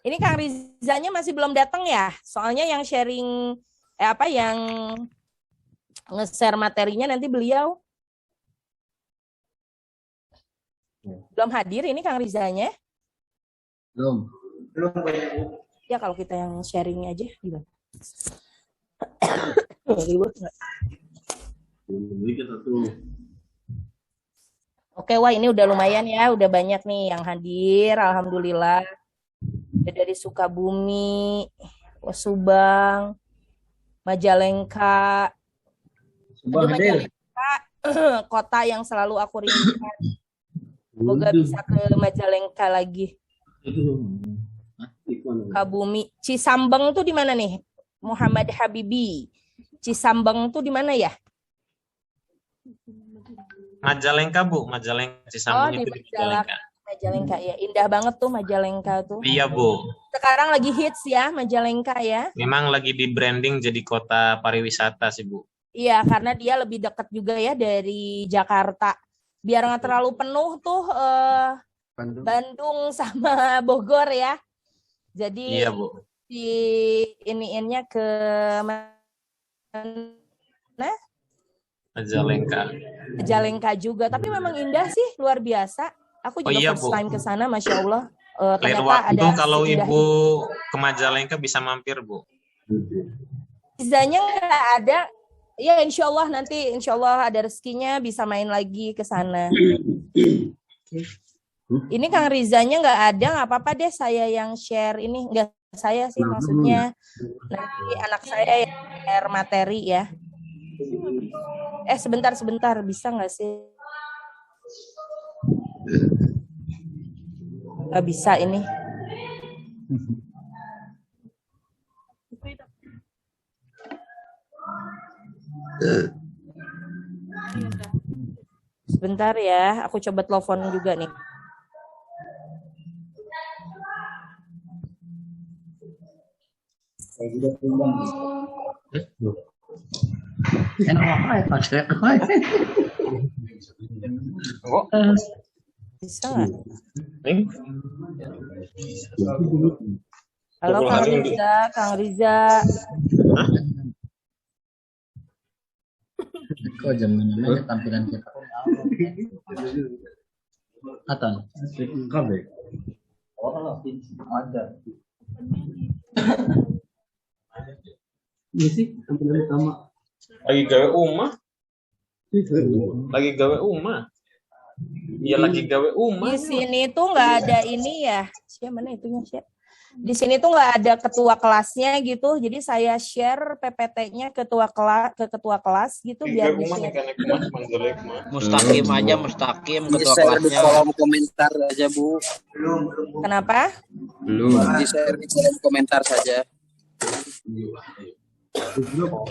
Ini Kang Rizanya masih belum datang ya? Soalnya yang sharing yang nge-share materinya nanti beliau belum hadir ini Kang Rizanya? Belum. Ya kalau kita yang sharing aja gimana? Ribet nggak? Oke, wah ini udah lumayan ya, udah banyak nih yang hadir, alhamdulillah. Dari Sukabumi, Subang, Majalengka. Aduh, Majalengka, kota yang selalu aku rindukan. Semoga bisa ke Majalengka lagi. Sukabumi, Cisambeng tuh di mana nih? Muhammad Habibi. Cisambeng tuh di mana ya? Majalengka, Bu. Majalengka, Cisambeng itu di Majalengka. Majalengka ya, indah banget tuh Majalengka tuh. Iya, Bu. Sekarang lagi hits ya Majalengka ya. Memang lagi di branding jadi kota pariwisata sih, Bu. Iya, karena dia lebih dekat juga ya dari Jakarta. Biar nggak terlalu penuh tuh Bandung sama Bogor ya. Jadi iya, Bu. di iniinnya ke mana? Majalengka juga. Tapi memang indah sih, luar biasa. Aku juga first time ke sana, Masya Allah. Lain waktu kalau Ibu ke Majalengka bisa mampir, Bu. Vizanya nggak ada. Ya insya Allah nanti ada rezekinya bisa main lagi ke sana. Ini Kang Rizanya nggak ada, nggak apa-apa deh saya yang share ini. Nggak saya sih maksudnya. Nanti anak saya yang share materi ya. Sebentar bisa nggak sih? Nggak bisa ini. Sebentar ya, aku coba telepon juga nih. Bisa nggak? Halo Kang Riza. Kok jam mana tampilan kita? Atau kabel? Ada. Ini sih tampilan utama. Lagi gawe umah. Iya lagi gawe umah. Di sini tuh nggak ada ini ya. Siapa mana itunya sih? Di sini tuh nggak ada ketua kelasnya gitu. Jadi saya share PPT-nya ke ketua kelas gitu biar di share. Mustaqim aja, mustaqim ketua kelasnya. Di kolom komentar aja, Bu. Kenapa? Belum. Di-share di kolom komentar saja.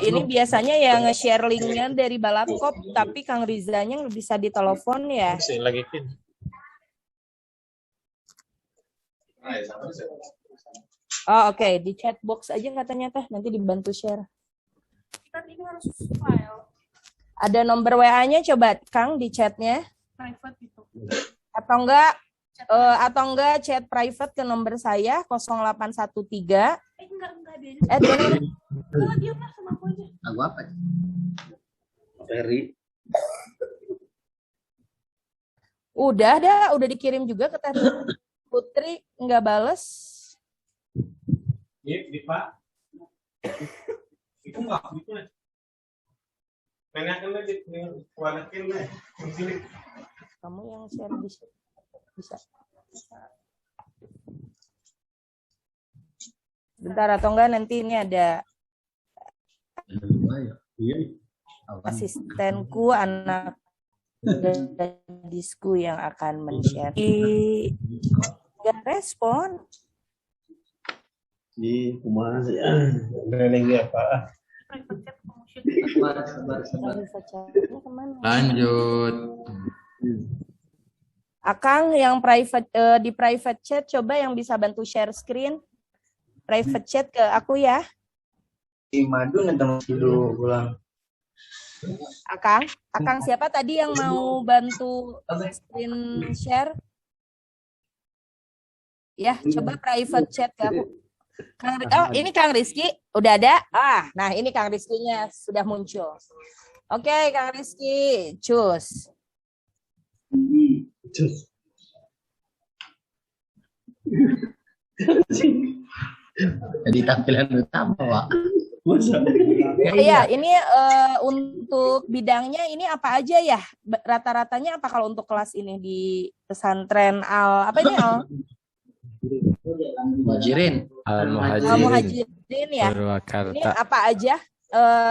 Ini biasanya yang nge-share linknya dari Balapkop, tapi Kang Rizanya bisa ditelepon ya. Lagi Oh oke. Di chat box aja katanya teh, nanti dibantu share. Ini harus file. Ada nomor WA-nya coba Kang di chatnya. Private itu. Atau enggak chat private ke nomor saya 0813. Enggak. Dia mah sama aku aja. Aku apa? Ferry. Udah dikirim juga ke Teh Putri, enggak bales. Di Pak. Itu enggak gitu. Menyakan aja kuadakin deh. Kamu yang share bisa. Bentar atau enggak nanti ini ada asistenku anak gadisku yang akan men-share. Enggak respon. Di kumaha sih ya? Nenek apa? Lanjut. Akang yang di private chat coba yang bisa bantu share screen. Private chat ke aku ya. Di Madu ngetemu dulu pulang. Akang siapa tadi yang mau bantu screen share? Ya, coba private chat ke aku. Ini Kang Rizky udah ada. Nah ini Kang Rizkynya sudah muncul. Oke, Kang Rizky, cus. Jadi tampilan utama, Pak. Iya, ini untuk bidangnya ini apa aja ya? Rata-ratanya apa kalau untuk kelas ini di pesantren apa ini Muhajirin. Al-Muhajirin ya? Ini Purwakarta. apa aja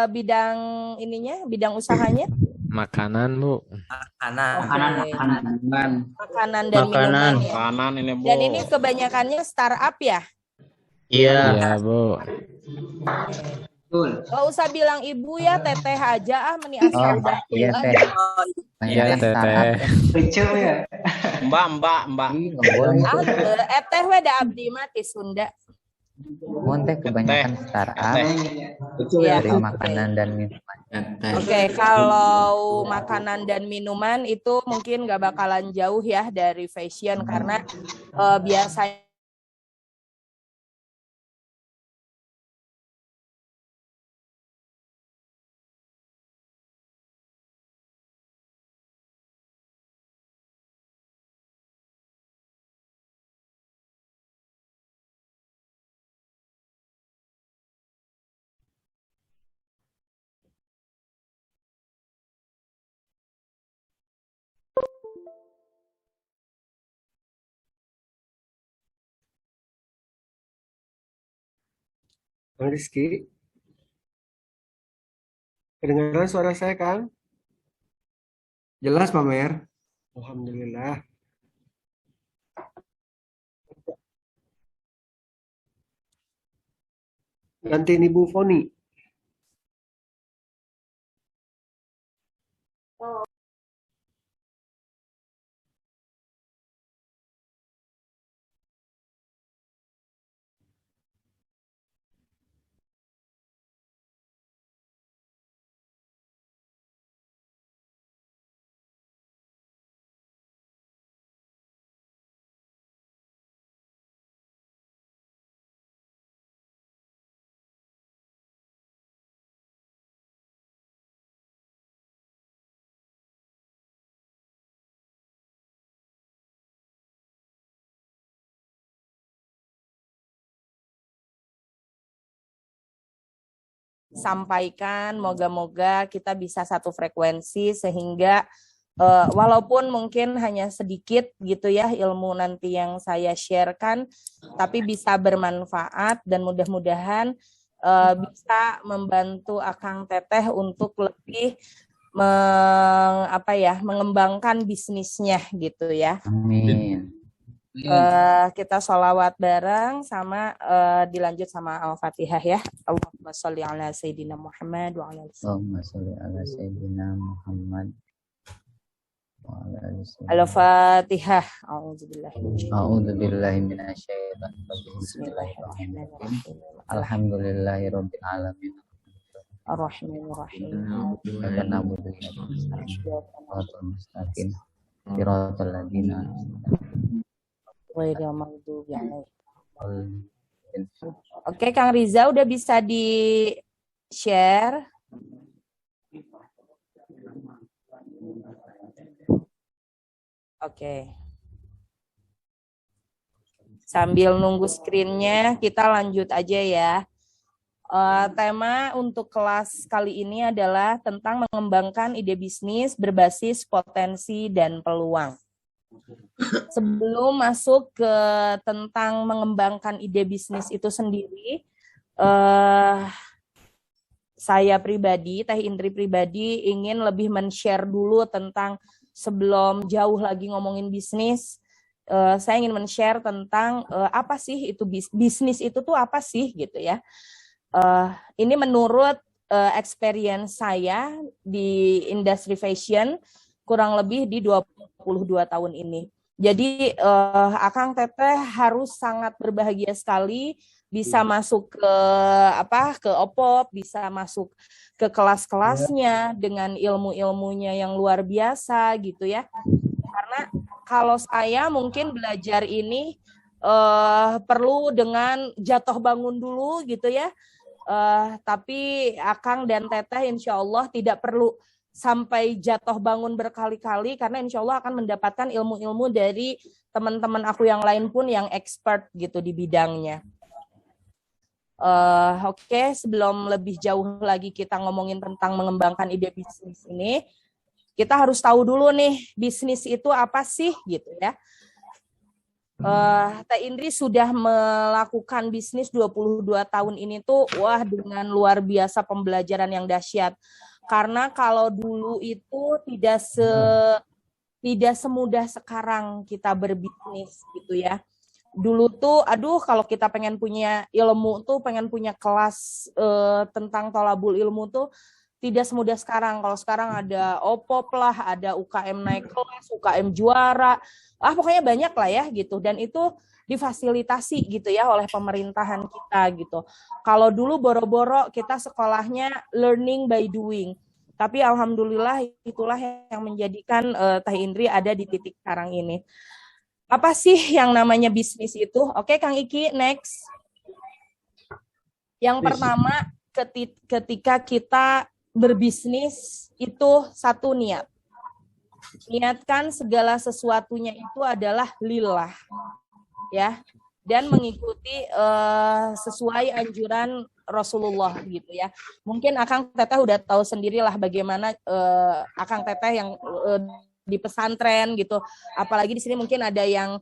bidang ininya, bidang usahanya? Makanan, Bu. Makanan dan minuman ya. Kanan ini, Bu. Dan ini kebanyakannya startup ya? Iya, Bu. Gak usah bilang ibu ya, teteh aja meni asal udah. Iya, Teh. Iya, Teteh. Mbak. Teh we da abdi mah ti Sunda. Teh kebanyakan startup Iya, dari oke. makanan dan minuman. Oke, kalau makanan dan minuman itu mungkin gak bakalan jauh ya dari fashion karena biasanya Kang Rizky, kedengaran suara saya, Kang? Jelas, Pak Mer. Alhamdulillah. Gantiin Ibu Foni. sampaikan, moga-moga kita bisa satu frekuensi sehingga walaupun mungkin hanya sedikit gitu ya ilmu nanti yang saya sharekan, tapi bisa bermanfaat dan mudah-mudahan bisa membantu Akang Teteh untuk lebih mengembangkan bisnisnya gitu ya. Amin. Kita sholawat bareng sama dilanjut sama Al-Fatihah ya. Allahumma sholli ala Sayyidina Muhammad wa ala Allahumma sholli ala Sayyidina Muhammad wa ala ali sayyidina. Al-Fatihah. A'udzu billahi minasyaitonir rajim. Bismillahirrahmanirrahim. Alhamdulillahirabbil alamin. Ar-Rahmanir-Rahim. Wa na'budu wa nasta'in. Siratal ladzina Ghairil maghdubi 'alaihim. Oke, Kang Riza udah bisa di-share. Oke. Sambil nunggu screen-nya, kita lanjut aja ya. Tema untuk kelas kali ini adalah tentang mengembangkan ide bisnis berbasis potensi dan peluang. Sebelum masuk ke tentang mengembangkan ide bisnis itu sendiri, saya pribadi, Teh Indri pribadi ingin lebih men-share dulu tentang sebelum jauh lagi ngomongin bisnis, saya ingin men-share tentang apa sih itu bisnis itu tuh apa sih gitu ya. Ini menurut experience saya di industri fashion kurang lebih di 22 tahun ini. Jadi Akang Teteh harus sangat berbahagia sekali bisa masuk ke OPOP, bisa masuk ke kelas-kelasnya dengan ilmu-ilmunya yang luar biasa gitu ya. Karena kalau saya mungkin belajar ini perlu dengan jatuh bangun dulu gitu ya. Tapi Akang dan Teteh insya Allah tidak perlu sampai jatuh bangun berkali-kali karena insya Allah akan mendapatkan ilmu-ilmu dari teman-teman aku yang lain pun yang expert gitu di bidangnya. Oke, sebelum lebih jauh lagi kita ngomongin tentang mengembangkan ide bisnis ini, kita harus tahu dulu nih bisnis itu apa sih gitu ya. Teh Indri sudah melakukan bisnis 22 tahun ini tuh wah dengan luar biasa pembelajaran yang dahsyat. Karena kalau dulu itu tidak semudah sekarang kita berbisnis gitu ya. Dulu tuh aduh kalau kita pengen punya ilmu tuh pengen punya kelas tentang tolabul ilmu tuh tidak semudah sekarang. Kalau sekarang ada OPOP lah, ada UKM naik kelas, UKM juara, pokoknya banyak lah ya gitu. Dan itu difasilitasi gitu ya oleh pemerintahan kita gitu. Kalau dulu boro-boro kita sekolahnya learning by doing. Tapi alhamdulillah itulah yang menjadikan Teh Indri ada di titik sekarang ini. Apa sih yang namanya bisnis itu? Oke, Kang Iki, next. Yang pertama, ketika kita berbisnis itu satu niat. Niatkan segala sesuatunya itu adalah lillah. Ya. Dan mengikuti sesuai anjuran Rasulullah gitu ya. Mungkin Akang Teteh udah tahu sendirilah bagaimana Akang Teteh yang di pesantren gitu. Apalagi di sini mungkin ada yang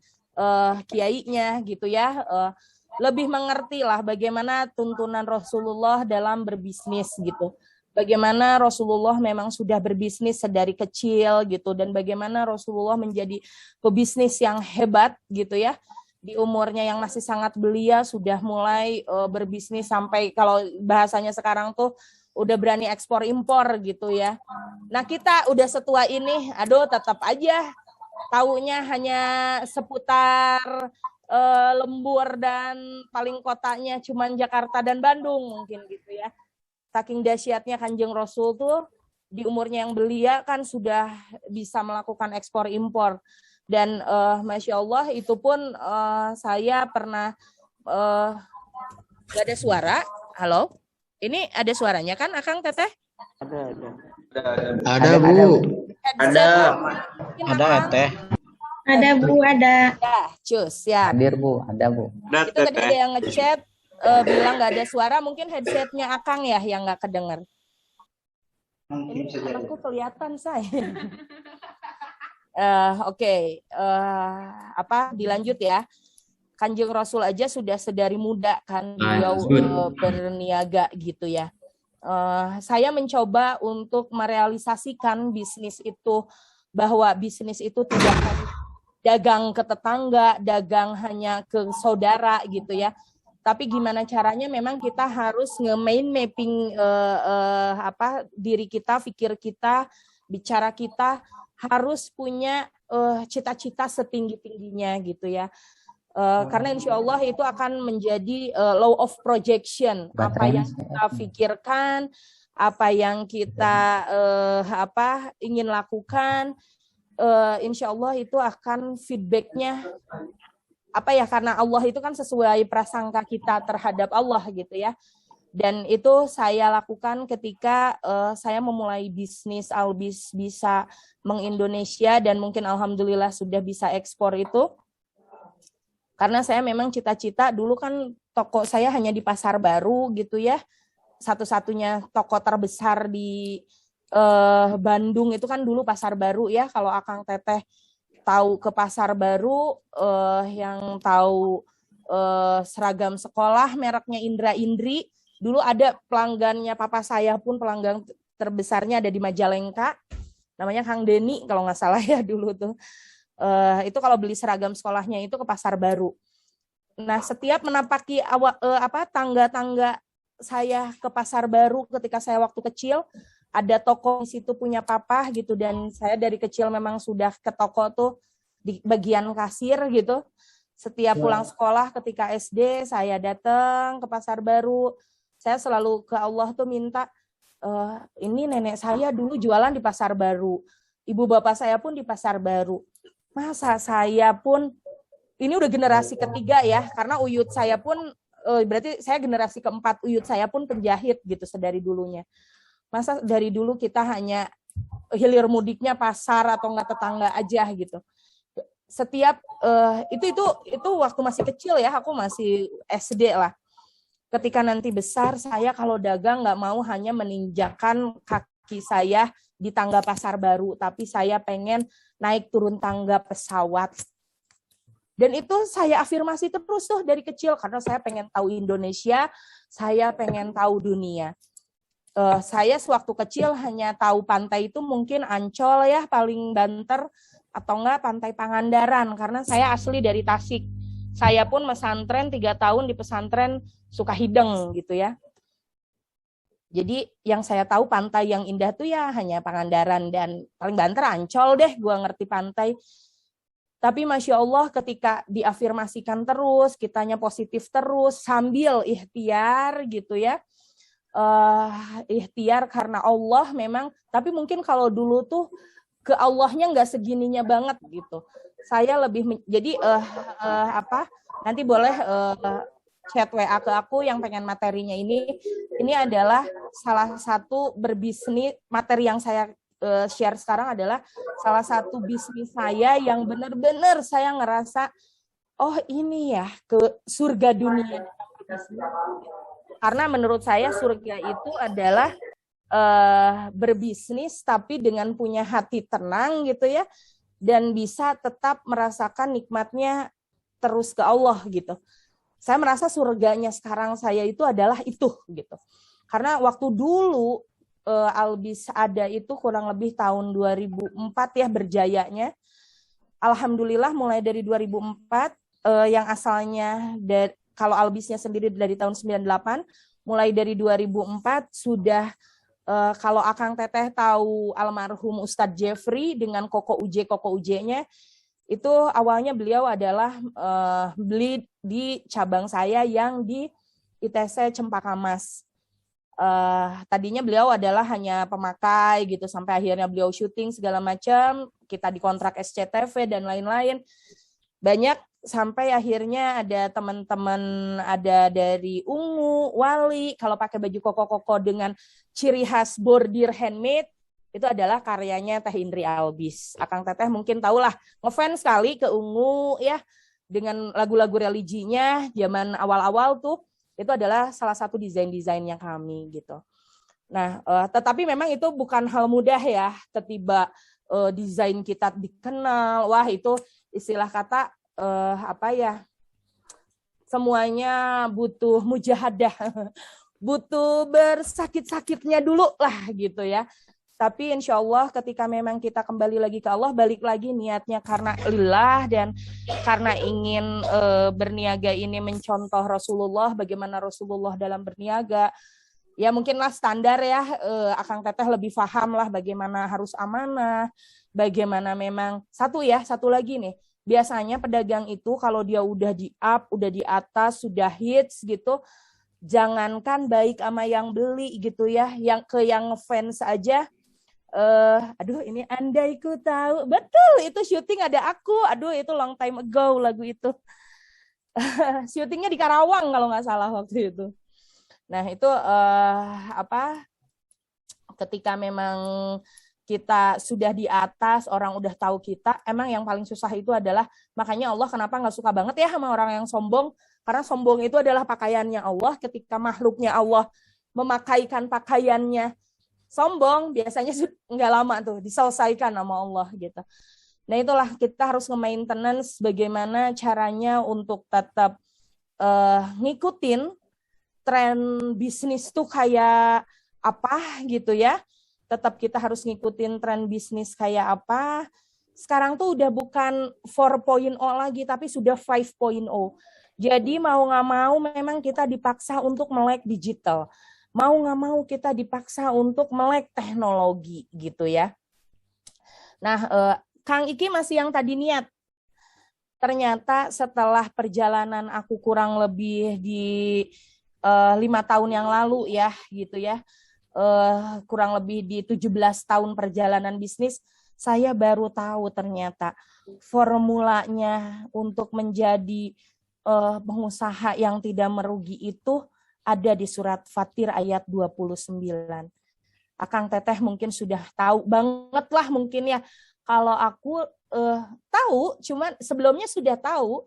kiainya gitu ya. Lebih mengerti lah bagaimana tuntunan Rasulullah dalam berbisnis gitu. Bagaimana Rasulullah memang sudah berbisnis sedari kecil gitu dan bagaimana Rasulullah menjadi pebisnis yang hebat gitu ya. Di umurnya yang masih sangat belia sudah mulai berbisnis sampai kalau bahasanya sekarang tuh udah berani ekspor impor gitu ya. Nah, kita udah setua ini, aduh tetap aja taunya hanya seputar lembur dan paling kotanya cuman Jakarta dan Bandung mungkin gitu ya. Saking dahsyatnya Kanjeng Rasul tuh di umurnya yang belia kan sudah bisa melakukan ekspor impor dan Masya Allah itu pun saya pernah gak ada suara. Halo, ini ada suaranya kan Akang Teteh? Ada Bu. Ada Teh. Ada Bu, ada. Ya, cus ya. Hadir Bu, ada Bu. Itu tadi ada yang ngechat bilang nggak ada suara, mungkin headsetnya Akang ya yang nggak kedengar. Ini aku kelihatan saya. Oke. Dilanjut ya. Kanjeng Rasul aja sudah sedari muda kan beliau berniaga gitu ya. Saya mencoba untuk merealisasikan bisnis itu bahwa bisnis itu tidak dagang ke tetangga, dagang hanya ke saudara gitu ya. Tapi gimana caranya memang kita harus nge-mind mapping diri kita, pikir kita, bicara kita harus punya cita-cita setinggi-tingginya gitu ya. Karena insya Allah itu akan menjadi law of projection. Apa yang kita pikirkan, apa yang kita ingin lakukan, insya Allah itu akan feedbacknya karena Allah itu kan sesuai prasangka kita terhadap Allah gitu ya. Dan itu saya lakukan ketika saya memulai bisnis Albis bisa mengindonesia dan mungkin alhamdulillah sudah bisa ekspor itu. Karena saya memang cita-cita dulu kan toko saya hanya di Pasar Baru gitu ya. Satu-satunya toko terbesar di Bandung itu kan dulu Pasar Baru ya. Kalau Akang Teteh tahu ke Pasar Baru, yang tahu seragam sekolah mereknya Indra Indri, dulu ada pelanggannya papa saya pun pelanggan terbesarnya ada di Majalengka, namanya Kang Deni kalau nggak salah ya dulu tuh. Itu kalau beli seragam sekolahnya itu ke Pasar Baru. Nah, setiap menapaki tangga-tangga saya ke Pasar Baru ketika saya waktu kecil, ada toko di situ punya papa gitu dan saya dari kecil memang sudah ke toko tuh di bagian kasir gitu. Setiap pulang sekolah ketika SD saya datang ke Pasar Baru. Saya selalu ke Allah tuh minta ini nenek saya dulu jualan di Pasar Baru. Ibu bapak saya pun di Pasar Baru. Masa saya pun ini udah generasi ketiga ya, karena uyut saya pun berarti saya generasi keempat, uyut saya pun penjahit gitu sedari dulunya. Masa dari dulu kita hanya hilir mudiknya pasar atau enggak tetangga aja gitu. Setiap itu waktu masih kecil ya, aku masih SD lah. Ketika nanti besar, saya kalau dagang nggak mau hanya meninjakan kaki saya di tangga pasar baru, tapi saya pengen naik turun tangga pesawat. Dan itu saya afirmasi terus tuh dari kecil, karena saya pengen tahu Indonesia, saya pengen tahu dunia. Saya sewaktu kecil hanya tahu pantai itu mungkin Ancol ya, paling banter, atau enggak Pantai Pangandaran, karena saya asli dari Tasik. Saya pun pesantren 3 tahun di pesantren Sukahideng gitu ya. Jadi yang saya tahu pantai yang indah tuh ya hanya Pangandaran dan paling banter Ancol deh, gua ngerti pantai. Tapi Masya Allah ketika diafirmasikan terus, kitanya positif terus, sambil ikhtiar gitu ya. Ikhtiar karena Allah memang, tapi mungkin kalau dulu tuh ke Allahnya nggak segininya banget gitu. Saya lebih, jadi nanti boleh chat WA ke aku yang pengen materinya ini adalah salah satu berbisnis, materi yang saya share sekarang adalah salah satu bisnis saya yang benar-benar saya ngerasa oh ini ya ke surga dunia. Karena menurut saya surga itu adalah berbisnis tapi dengan punya hati tenang gitu ya, dan bisa tetap merasakan nikmatnya terus ke Allah gitu. Saya merasa surganya sekarang saya itu adalah itu gitu. Karena waktu dulu Albis ada itu kurang lebih tahun 2004 ya berjayanya. Alhamdulillah mulai dari 2004 yang asalnya kalau Albisnya sendiri dari tahun 98, mulai dari 2004 sudah kalau Akang Teteh tahu almarhum Ustadz Jeffrey dengan Koko Uje-nya, itu awalnya beliau adalah beli di cabang saya yang di ITC Cempaka Mas. Tadinya beliau adalah hanya pemakai gitu, sampai akhirnya beliau syuting segala macam, kita dikontrak SCTV dan lain-lain. Banyak sampai akhirnya ada teman-teman, ada dari Ungu, Wali, kalau pakai baju koko-koko dengan ciri khas bordir handmade, itu adalah karyanya Teh Indri Albis. Akang Teteh mungkin tahulah, ngefans sekali ke Ungu ya, dengan lagu-lagu religinya, zaman awal-awal tuh, itu adalah salah satu desain-desainnya kami gitu. Nah, tetapi memang itu bukan hal mudah ya, tiba-tiba desain kita dikenal, wah itu istilah kata semuanya butuh mujahadah, butuh bersakit-sakitnya dulu lah gitu ya. Tapi insya Allah ketika memang kita kembali lagi ke Allah, balik lagi niatnya karena lillah dan karena ingin berniaga ini mencontoh Rasulullah, bagaimana Rasulullah dalam berniaga. Ya mungkinlah standar ya, Akang Teteh lebih paham lah bagaimana harus amanah, bagaimana memang, satu lagi nih, biasanya pedagang itu kalau dia udah di up, udah di atas, sudah hits gitu, jangankan baik sama yang beli gitu ya, yang fans aja, aduh ini andai ku tahu, betul itu syuting ada aku, aduh itu long time ago lagu itu, syutingnya di Karawang kalau nggak salah waktu itu. Nah itu ketika memang kita sudah di atas, orang udah tahu kita, emang yang paling susah itu adalah, makanya Allah kenapa nggak suka banget ya sama orang yang sombong, karena sombong itu adalah pakaiannya Allah, ketika makhluknya Allah memakaikan pakaiannya sombong, biasanya nggak lama tuh diselesaikan sama Allah gitu. Nah itulah kita harus nge-maintenance bagaimana caranya untuk tetap ngikutin tren bisnis tuh kayak apa gitu ya. Tetap kita harus ngikutin tren bisnis kayak apa. Sekarang tuh udah bukan 4.0 lagi, tapi sudah 5.0. Jadi mau nggak mau memang kita dipaksa untuk melek digital. Mau nggak mau kita dipaksa untuk melek teknologi gitu ya. Nah, Kang Iki masih yang tadi niat. Ternyata setelah perjalanan aku kurang lebih di 5 tahun yang lalu ya gitu ya, kurang lebih di 17 tahun perjalanan bisnis, Saya baru tahu ternyata formulanya untuk menjadi pengusaha yang tidak merugi itu ada di surat Fatir ayat 29. Akang Teteh mungkin sudah tahu banget lah mungkin ya. Kalau aku tahu, cuman sebelumnya sudah tahu,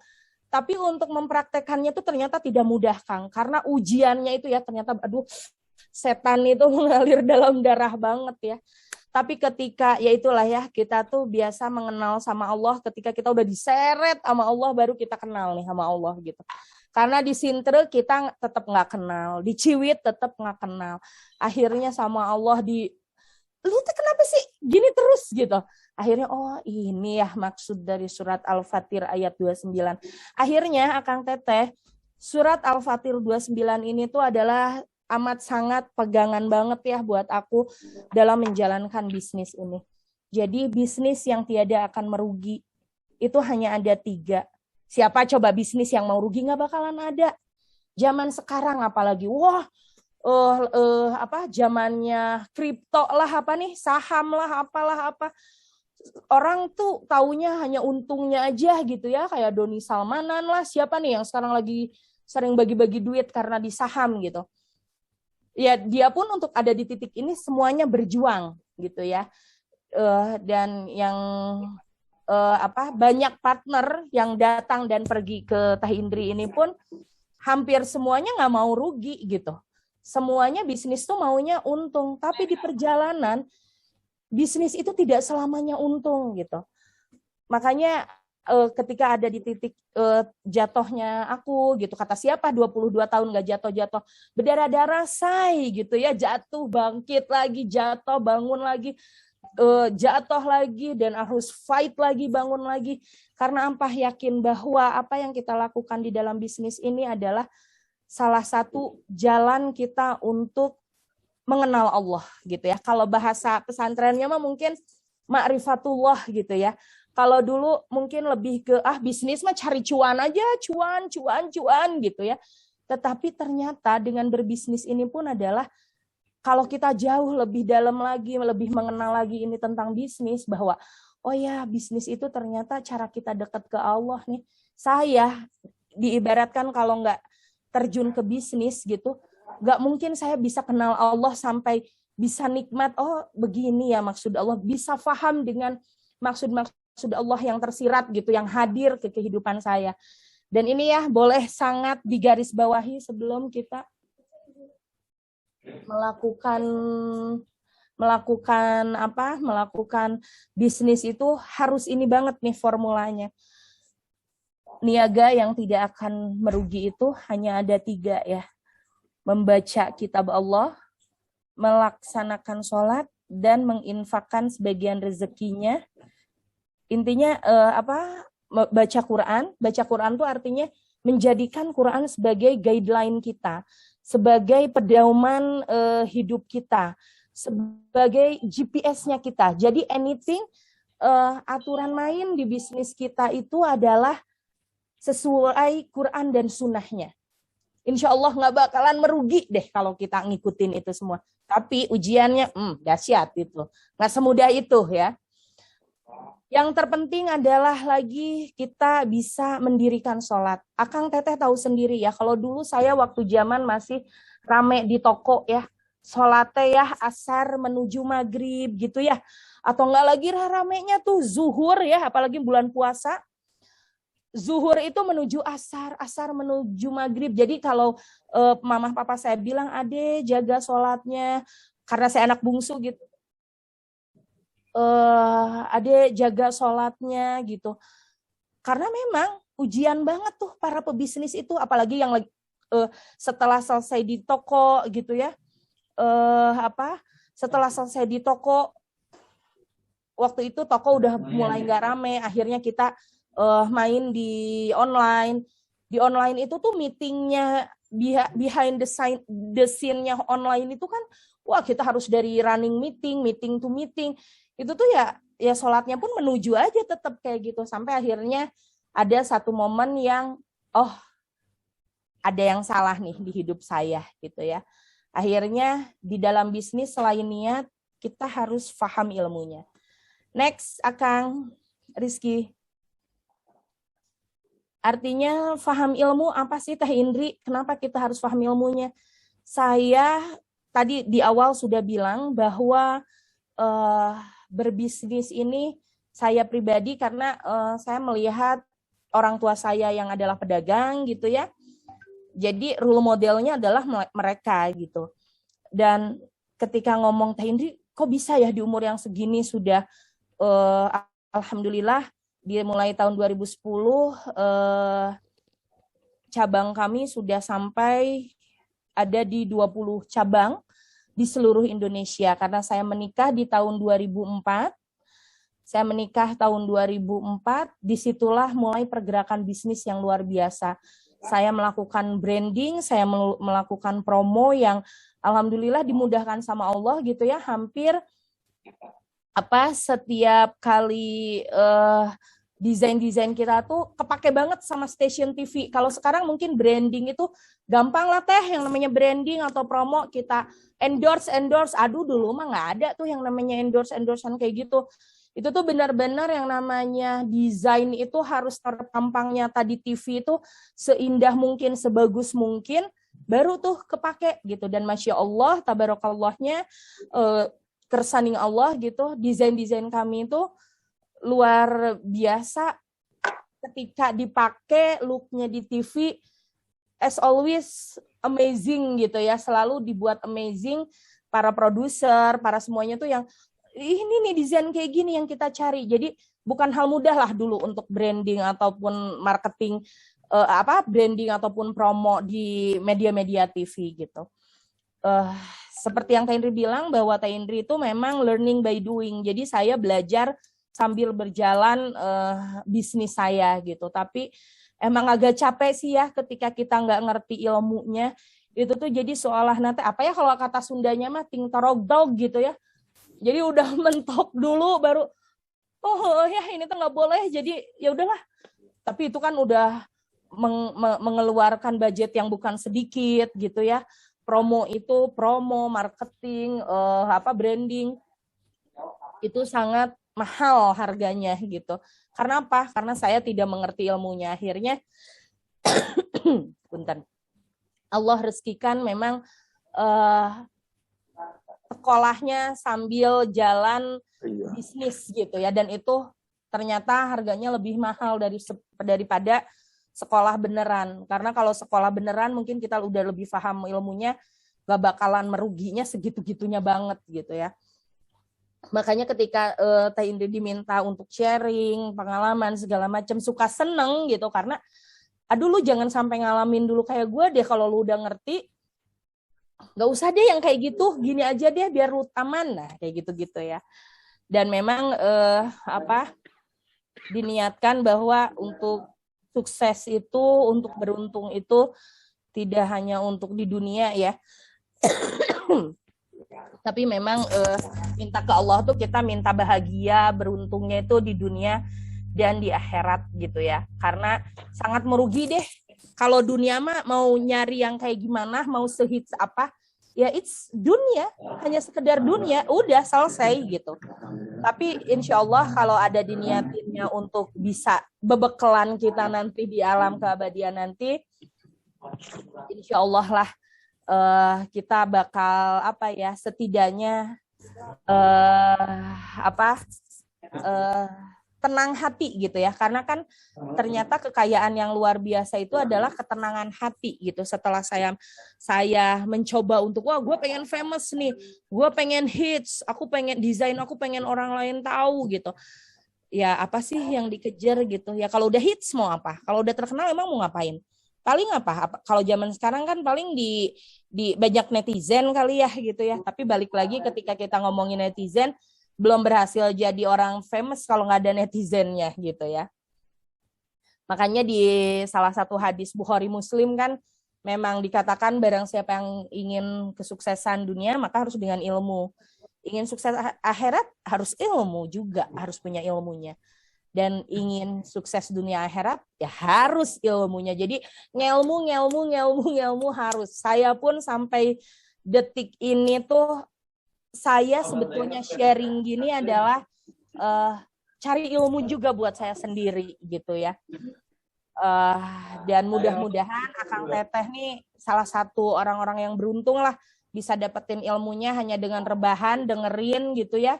tapi untuk mempraktekannya itu ternyata tidak mudah, Kang. Karena ujiannya itu ya ternyata, aduh, setan itu mengalir dalam darah banget ya. Tapi ketika, ya itulah ya, kita tuh biasa mengenal sama Allah, ketika kita udah diseret sama Allah, baru kita kenal nih sama Allah gitu. Karena di Sintre kita tetap nggak kenal, di Ciwit tetap nggak kenal. Akhirnya sama Allah lu tuh kenapa sih gini terus gitu. Akhirnya, oh ini ya maksud dari surat Al-Fatir ayat 29. Akhirnya, Akang Teteh, surat Al-Fatir 29 ini tuh adalah amat sangat pegangan banget ya buat aku dalam menjalankan bisnis ini. Jadi bisnis yang tiada akan merugi itu hanya ada 3. Siapa coba bisnis yang mau rugi? Nggak bakalan ada. Zaman sekarang apalagi, wah, zamannya kripto lah, apa nih, saham lah, apalah apa. Orang tuh taunya hanya untungnya aja gitu ya, kayak Doni Salmanan lah, siapa nih yang sekarang lagi sering bagi-bagi duit karena di saham gitu. Ya dia pun untuk ada di titik ini semuanya berjuang gitu ya, dan yang banyak partner yang datang dan pergi ke Teh Indri ini pun hampir semuanya nggak mau rugi gitu, semuanya bisnis tuh maunya untung, tapi di perjalanan bisnis itu tidak selamanya untung gitu. Makanya ketika ada di titik jatuhnya aku gitu, kata siapa 22 tahun gak jatuh-jatuh, berdarah-darah say gitu ya, jatuh bangkit lagi, jatuh bangun lagi, jatuh lagi, dan harus fight lagi, bangun lagi. Karena apa? Yakin bahwa apa yang kita lakukan di dalam bisnis ini adalah salah satu jalan kita untuk mengenal Allah gitu ya. Kalau bahasa pesantrennya mah mungkin ma'rifatullah gitu ya. Kalau dulu mungkin lebih ke bisnis mah cari cuan aja, cuan gitu ya. Tetapi ternyata dengan berbisnis ini pun adalah kalau kita jauh lebih dalam lagi, lebih mengenal lagi ini tentang bisnis, bahwa oh ya bisnis itu ternyata cara kita dekat ke Allah nih. Saya diibaratkan kalau nggak terjun ke bisnis gitu, nggak mungkin saya bisa kenal Allah sampai bisa nikmat, oh begini ya maksud Allah, bisa paham dengan maksud-maksud Allah yang tersirat gitu, yang hadir ke kehidupan saya. Dan ini ya boleh sangat digarisbawahi sebelum kita melakukan bisnis itu, harus ini banget nih formulanya. Niaga yang tidak akan merugi itu hanya ada 3 ya. Membaca kitab Allah, melaksanakan sholat, dan menginfakkan sebagian rezekinya. Intinya baca Quran. Baca Quran itu artinya menjadikan Quran sebagai guideline kita, sebagai pedoman hidup kita, sebagai GPS-nya kita. Jadi anything, aturan main di bisnis kita itu adalah sesuai Quran dan sunnahnya. Insya Allah nggak bakalan merugi deh kalau kita ngikutin itu semua. Tapi ujiannya dahsyat itu. Nggak semudah itu ya. Yang terpenting adalah lagi kita bisa mendirikan sholat. Akang Teteh tahu sendiri ya, kalau dulu saya waktu zaman masih rame di toko ya, sholatnya ya asar menuju maghrib gitu ya. Atau enggak lagi ramenya tuh zuhur ya, apalagi bulan puasa. Zuhur itu menuju asar, asar menuju maghrib. Jadi kalau mama papa saya bilang, Ade jaga sholatnya, karena saya anak bungsu gitu. Ade jaga sholatnya gitu. Karena memang ujian banget tuh para pebisnis itu, apalagi yang setelah selesai di toko gitu ya. Setelah selesai di toko, waktu itu toko udah mulai nggak rame, akhirnya kita main di online. Di online itu tuh meetingnya, behind the scene-nya online itu kan, wah kita harus dari running meeting to meeting. Itu tuh ya sholatnya pun menuju aja tetap kayak gitu. Sampai akhirnya ada satu momen yang, ada yang salah nih di hidup saya gitu ya. Akhirnya di dalam bisnis selain niat, kita harus paham ilmunya. Next, Akang Rizky. Artinya faham ilmu apa sih Teh Indri? Kenapa kita harus faham ilmunya? Saya tadi di awal sudah bilang bahwa berbisnis ini saya pribadi karena saya melihat orang tua saya yang adalah pedagang gitu ya. Jadi role modelnya adalah mereka gitu. Dan ketika ngomong Teh Indri, kok bisa ya di umur yang segini sudah alhamdulillah dia mulai tahun 2010 cabang kami sudah sampai ada di 20 cabang di seluruh Indonesia karena saya menikah di tahun 2004. Saya menikah tahun 2004, disitulah mulai pergerakan bisnis yang luar biasa. Saya melakukan branding, saya melakukan promo yang alhamdulillah dimudahkan sama Allah gitu ya, hampir setiap kali desain-desain kita tuh kepake banget sama stasiun TV. Kalau sekarang mungkin branding itu gampang lah Teh, yang namanya branding atau promo kita endorse. Aduh dulu mah nggak ada tuh yang namanya endorsean kayak gitu. Itu tuh benar-benar yang namanya desain itu harus terpampang nyata di TV itu seindah mungkin, sebagus mungkin, baru tuh kepake gitu. Dan Masya Allah, tabarakallahnya, kersaning Allah gitu, desain-desain kami itu luar biasa ketika dipakai, looknya di TV, as always amazing gitu ya, selalu dibuat amazing, para produser, para semuanya tuh yang, ini nih desain kayak gini yang kita cari. Jadi bukan hal mudah lah dulu untuk branding ataupun marketing, branding ataupun promo di media-media TV gitu. Seperti yang Teh Indri bilang bahwa Teh Indri itu memang learning by doing. Jadi saya belajar sambil berjalan bisnis saya gitu. Tapi emang agak capek sih ya ketika kita nggak ngerti ilmunya. Itu tuh jadi seolah nanti apa ya kalau kata Sundanya mah ting torogdog gitu ya. Jadi udah mentok dulu baru ya ini tuh nggak boleh. Jadi ya udahlah. Tapi itu kan udah mengeluarkan budget yang bukan sedikit gitu ya. Promo, marketing, branding itu sangat mahal harganya gitu. Karena apa? Karena saya tidak mengerti ilmunya. Akhirnya punten. Allah rezekikan memang sekolahnya sambil jalan bisnis gitu ya, dan itu ternyata harganya lebih mahal daripada sekolah beneran. Karena kalau sekolah beneran mungkin kita udah lebih paham ilmunya, gak bakalan meruginya segitu-gitunya banget gitu ya. Makanya ketika Teh Indri diminta untuk sharing pengalaman segala macam, suka seneng gitu karena aduh lu jangan sampai ngalamin dulu kayak gue deh, kalau lu udah ngerti nggak usah deh yang kayak gitu, gini aja deh biar lu aman, nah kayak gitu-gitu ya. Dan memang diniatkan bahwa untuk sukses itu, untuk beruntung itu tidak hanya untuk di dunia ya, tapi memang minta ke Allah tuh kita minta bahagia, beruntungnya itu di dunia dan di akhirat gitu ya. Karena sangat merugi deh kalau dunia mah mau nyari yang kayak gimana, mau sehits apa, ya it's dunia, hanya sekedar dunia, udah selesai gitu. Tapi insya Allah kalau ada diniatinnya untuk bisa bebekelan kita nanti di alam keabadian nanti, insya Allah lah kita bakal setidaknya tenang hati gitu ya, karena kan ternyata kekayaan yang luar biasa itu adalah ketenangan hati gitu. Setelah saya mencoba untuk gue pengen famous nih, gue pengen hits, aku pengen desain, aku pengen orang lain tahu gitu. Ya apa sih yang dikejar gitu ya? Kalau udah hits mau apa? Kalau udah terkenal emang mau ngapain? Paling apa? Kalau zaman sekarang kan paling di banyak netizen kali ya gitu ya. Tapi balik lagi ketika kita ngomongin netizen, belum berhasil jadi orang famous kalau nggak ada netizennya gitu ya. Makanya di salah satu hadis Bukhari Muslim kan memang dikatakan barang siapa yang ingin kesuksesan dunia maka harus dengan ilmu. Ingin sukses akhirat harus ilmu juga, harus punya ilmunya. Dan ingin sukses dunia akhirat ya harus ilmunya. Jadi ngelmu harus. Saya pun sampai detik ini tuh saya sebetulnya sharing gini adalah cari ilmu juga buat saya sendiri gitu ya. Dan mudah-mudahan Akang Teteh nih salah satu orang-orang yang beruntung lah bisa dapetin ilmunya hanya dengan rebahan, dengerin gitu ya.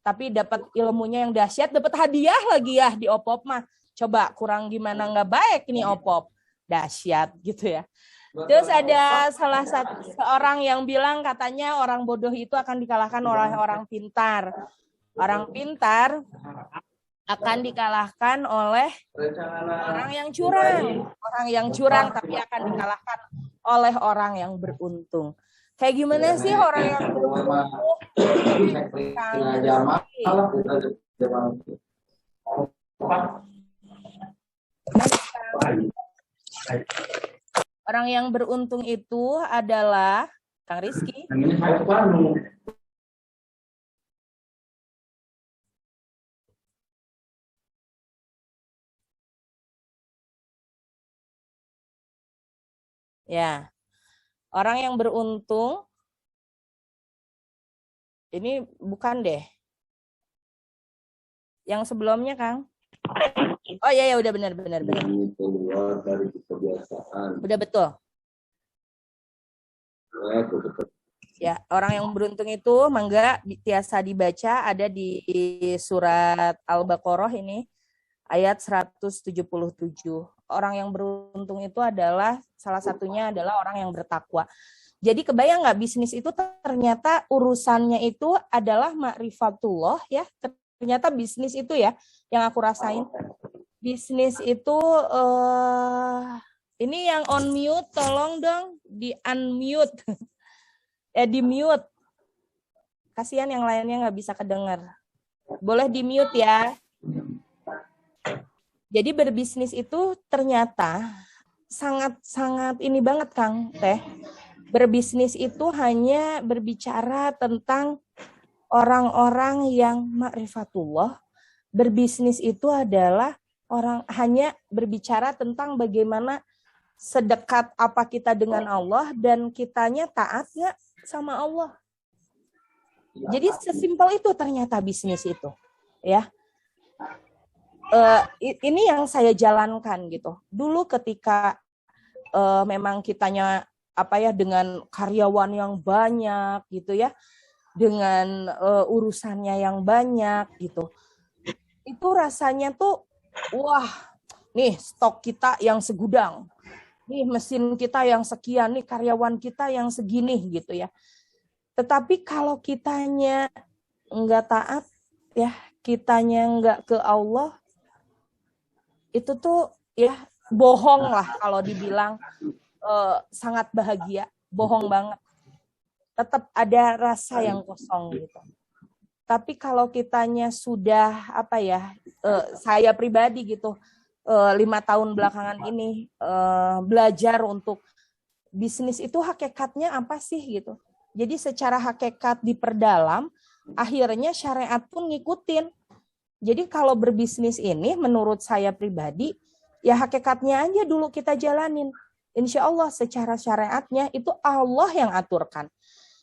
Tapi dapat ilmunya yang dahsyat, dapat hadiah lagi ya di Opop mah. Coba kurang gimana nggak baik ini Opop. Dahsyat gitu ya. Terus ada salah satu seorang yang bilang katanya orang bodoh itu akan dikalahkan oleh orang pintar. Orang pintar akan dikalahkan oleh orang yang curang. Orang yang curang tapi akan dikalahkan oleh orang yang beruntung. Kayak gimana sih orang yang beruntung? Orang yang beruntung itu adalah Kang Rizky. Ya, orang yang beruntung ini bukan deh. Yang sebelumnya, Kang. Oh iya ya udah benar. Keluar dari kebiasaan. Udah betul. Ya, orang yang beruntung itu mangga biasa dibaca ada di surat Al-Baqarah ini ayat 177. Orang yang beruntung itu adalah salah satunya adalah orang yang bertakwa. Jadi kebayang nggak bisnis itu ternyata urusannya itu adalah ma'rifatullah ya. Ternyata bisnis itu ya yang aku rasain. Bisnis itu ini yang on mute tolong dong di unmute. Di mute. Kasihan yang lainnya nggak bisa kedengar. Boleh di mute ya. Jadi berbisnis itu ternyata sangat ini banget Kang Teh. Berbisnis itu hanya berbicara tentang orang-orang yang ma'rifatullah. Berbisnis itu adalah orang hanya berbicara tentang bagaimana sedekat apa kita dengan Allah dan kitanya taat nggak sama Allah. Jadi sesimpel itu ternyata bisnis itu, ya. Ini yang saya jalankan gitu. Dulu ketika memang kitanya dengan karyawan yang banyak gitu ya, dengan urusannya yang banyak gitu, itu rasanya tuh wah, nih stok kita yang segudang, nih mesin kita yang sekian, nih karyawan kita yang segini gitu ya. Tetapi kalau kitanya nggak taat ya, kitanya nggak ke Allah, itu tuh ya bohong lah kalau dibilang sangat bahagia, bohong banget. Tetap ada rasa yang kosong gitu. Tapi kalau kitanya sudah saya pribadi gitu 5 tahun belakangan ini belajar untuk bisnis itu hakikatnya apa sih gitu. Jadi secara hakikat diperdalam, akhirnya syariat pun ngikutin. Jadi kalau berbisnis ini menurut saya pribadi, ya hakikatnya aja dulu kita jalanin. Insya Allah secara syariatnya itu Allah yang aturkan.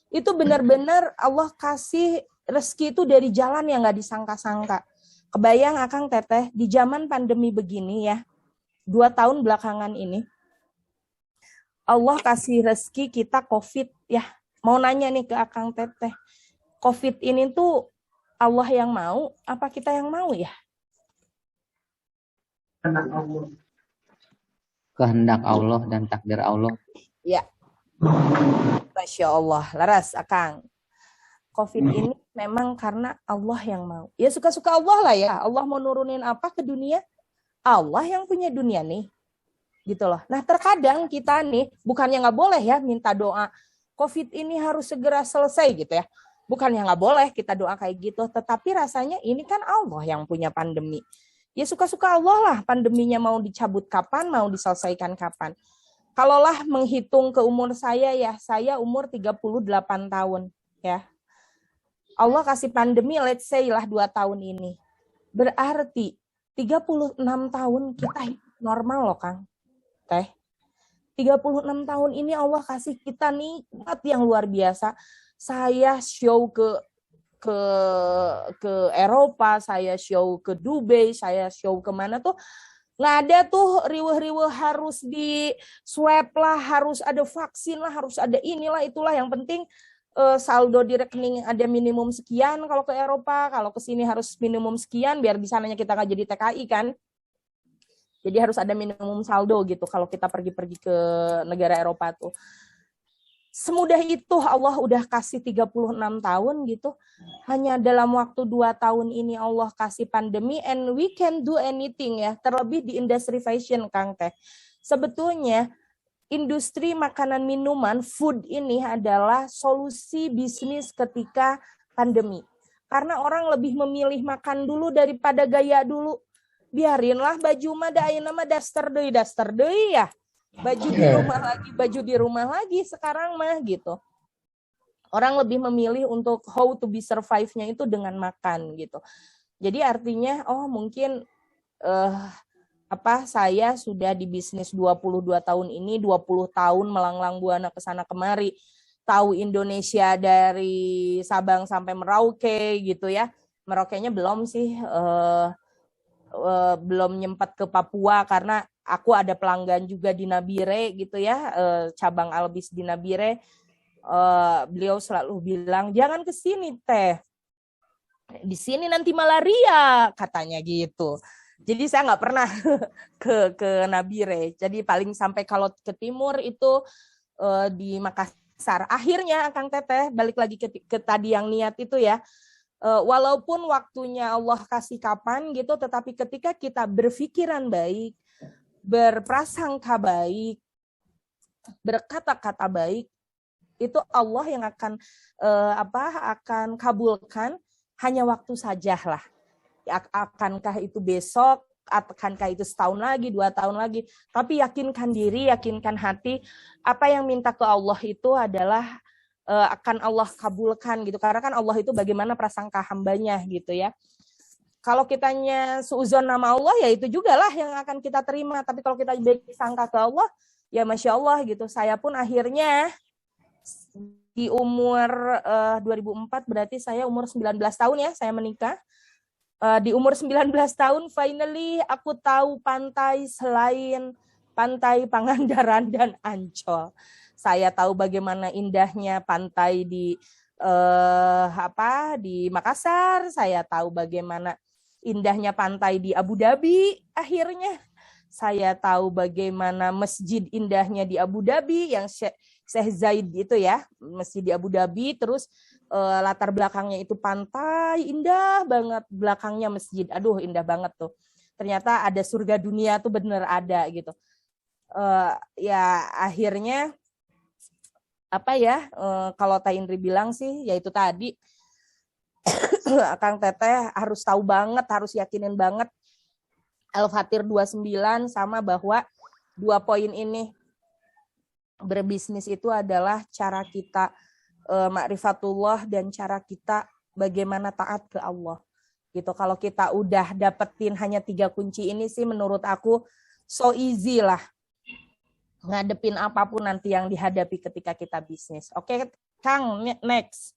Itu benar-benar Allah kasih rezeki itu dari jalan yang gak disangka-sangka. Kebayang Akang Teteh, di zaman pandemi begini ya, 2 tahun belakangan ini, Allah kasih rezeki kita COVID ya. Mau nanya nih ke Akang Teteh, COVID ini tuh Allah yang mau, apa kita yang mau ya? Kehendak Allah dan takdir Allah. Ya. Masya Allah. Laras, Akang. COVID ini memang karena Allah yang mau. Ya suka-suka Allah lah ya. Allah mau nurunin apa ke dunia? Allah yang punya dunia nih. Gitu loh. Nah terkadang kita nih, bukannya nggak boleh ya minta doa. COVID ini harus segera selesai gitu ya. Bukannya nggak boleh kita doa kayak gitu, tetapi rasanya ini kan Allah yang punya pandemi. Ya suka-suka Allah lah pandeminya mau dicabut kapan, mau diselesaikan kapan. Kalaulah menghitung ke umur saya ya, saya umur 38 tahun ya. Allah kasih pandemi let's say lah 2 tahun ini. Berarti 36 tahun kita normal loh Kang. Teh. 36 tahun ini Allah kasih kita nikmat yang luar biasa. Saya show ke ke Eropa, saya show ke Dubai, saya show kemana tuh nggak ada tuh riweh-riweh harus di swab lah, harus ada vaksin lah, harus ada inilah itulah. Yang penting saldo di rekening ada minimum sekian kalau ke Eropa, kalau ke sini harus minimum sekian biar di sananya kita nggak jadi TKI kan. Jadi harus ada minimum saldo gitu kalau kita pergi-pergi ke negara Eropa tuh. Semudah itu Allah udah kasih 36 tahun gitu. Hanya dalam waktu 2 tahun ini Allah kasih pandemi and we can do anything ya. Terlebih di industri fashion Kang Teh. Sebetulnya industri makanan minuman food ini adalah solusi bisnis ketika pandemi. Karena orang lebih memilih makan dulu daripada gaya dulu. Biarinlah baju mah da ayeuna mah daster deui ya. Baju di rumah lagi sekarang mah gitu. Orang lebih memilih untuk how to be survive-nya itu dengan makan gitu. Jadi artinya mungkin saya sudah di bisnis 22 tahun ini, 20 tahun melanglang buana ke sana kemari, tahu Indonesia dari Sabang sampai Merauke gitu ya. Merauke-nya belum sih, belum nyempat ke Papua karena aku ada pelanggan juga di Nabire gitu ya, cabang Albis di Nabire. Beliau selalu bilang jangan ke sini teh, di sini nanti malaria katanya gitu. Jadi saya nggak pernah ke Nabire. Jadi paling sampai kalau ke timur itu di Makassar. Akhirnya Kang Teteh balik lagi ke tadi yang niat itu ya. Walaupun waktunya Allah kasih kapan gitu, tetapi ketika kita berpikiran baik, berprasangka baik, berkata-kata baik, itu Allah yang akan akan kabulkan. Hanya waktu sajalah. Akankah itu besok, akankah itu setahun lagi, 2 tahun lagi. Tapi yakinkan diri, yakinkan hati, apa yang minta ke Allah itu adalah akan Allah kabulkan gitu. Karena kan Allah itu bagaimana prasangka hambanya gitu ya. Kalau kitanya suuzon nama Allah ya itu juga lah yang akan kita terima. Tapi kalau kita baik sangka ke Allah, ya Masya Allah gitu. Saya pun akhirnya di umur 2004 berarti saya umur 19 tahun ya saya menikah. Di umur 19 tahun finally aku tahu pantai selain pantai Pangandaran dan Ancol. Saya tahu bagaimana indahnya pantai di di Makassar, saya tahu bagaimana indahnya pantai di Abu Dhabi. Akhirnya saya tahu bagaimana masjid indahnya di Abu Dhabi yang Syekh Zaid itu ya, masjid di Abu Dhabi, terus latar belakangnya itu pantai, indah banget, belakangnya masjid. Aduh, indah banget tuh. Ternyata ada surga dunia tuh bener ada gitu. Ya akhirnya kalau Teh Indri bilang sih, yaitu tadi Kang Teteh harus tahu banget, harus yakinin banget Al-Fatir 29 sama bahwa 2 poin ini berbisnis itu adalah cara kita ma'rifatullah dan cara kita bagaimana taat ke Allah. Gitu. Kalau kita udah dapetin hanya 3 kunci ini sih menurut aku so easy lah. Ngadepin apapun nanti yang dihadapi ketika kita bisnis. Oke, Kang, next.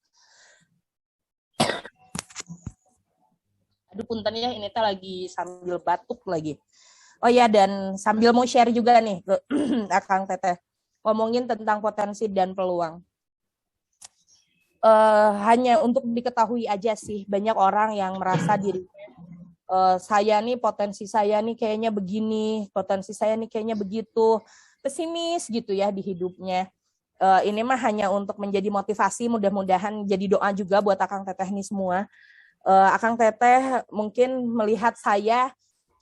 Aduh punten ya, ini teh lagi sambil batuk lagi. Oh ya, dan sambil mau share juga nih ke Kang Teteh. Ngomongin tentang potensi dan peluang. Hanya untuk diketahui aja sih, banyak orang yang merasa dirinya saya nih potensi saya nih kayaknya begini, potensi saya nih kayaknya begitu, pesimis gitu ya di hidupnya. Ini mah hanya untuk menjadi motivasi, mudah-mudahan jadi doa juga buat Akang Teteh nih semua. Akang Teteh mungkin melihat saya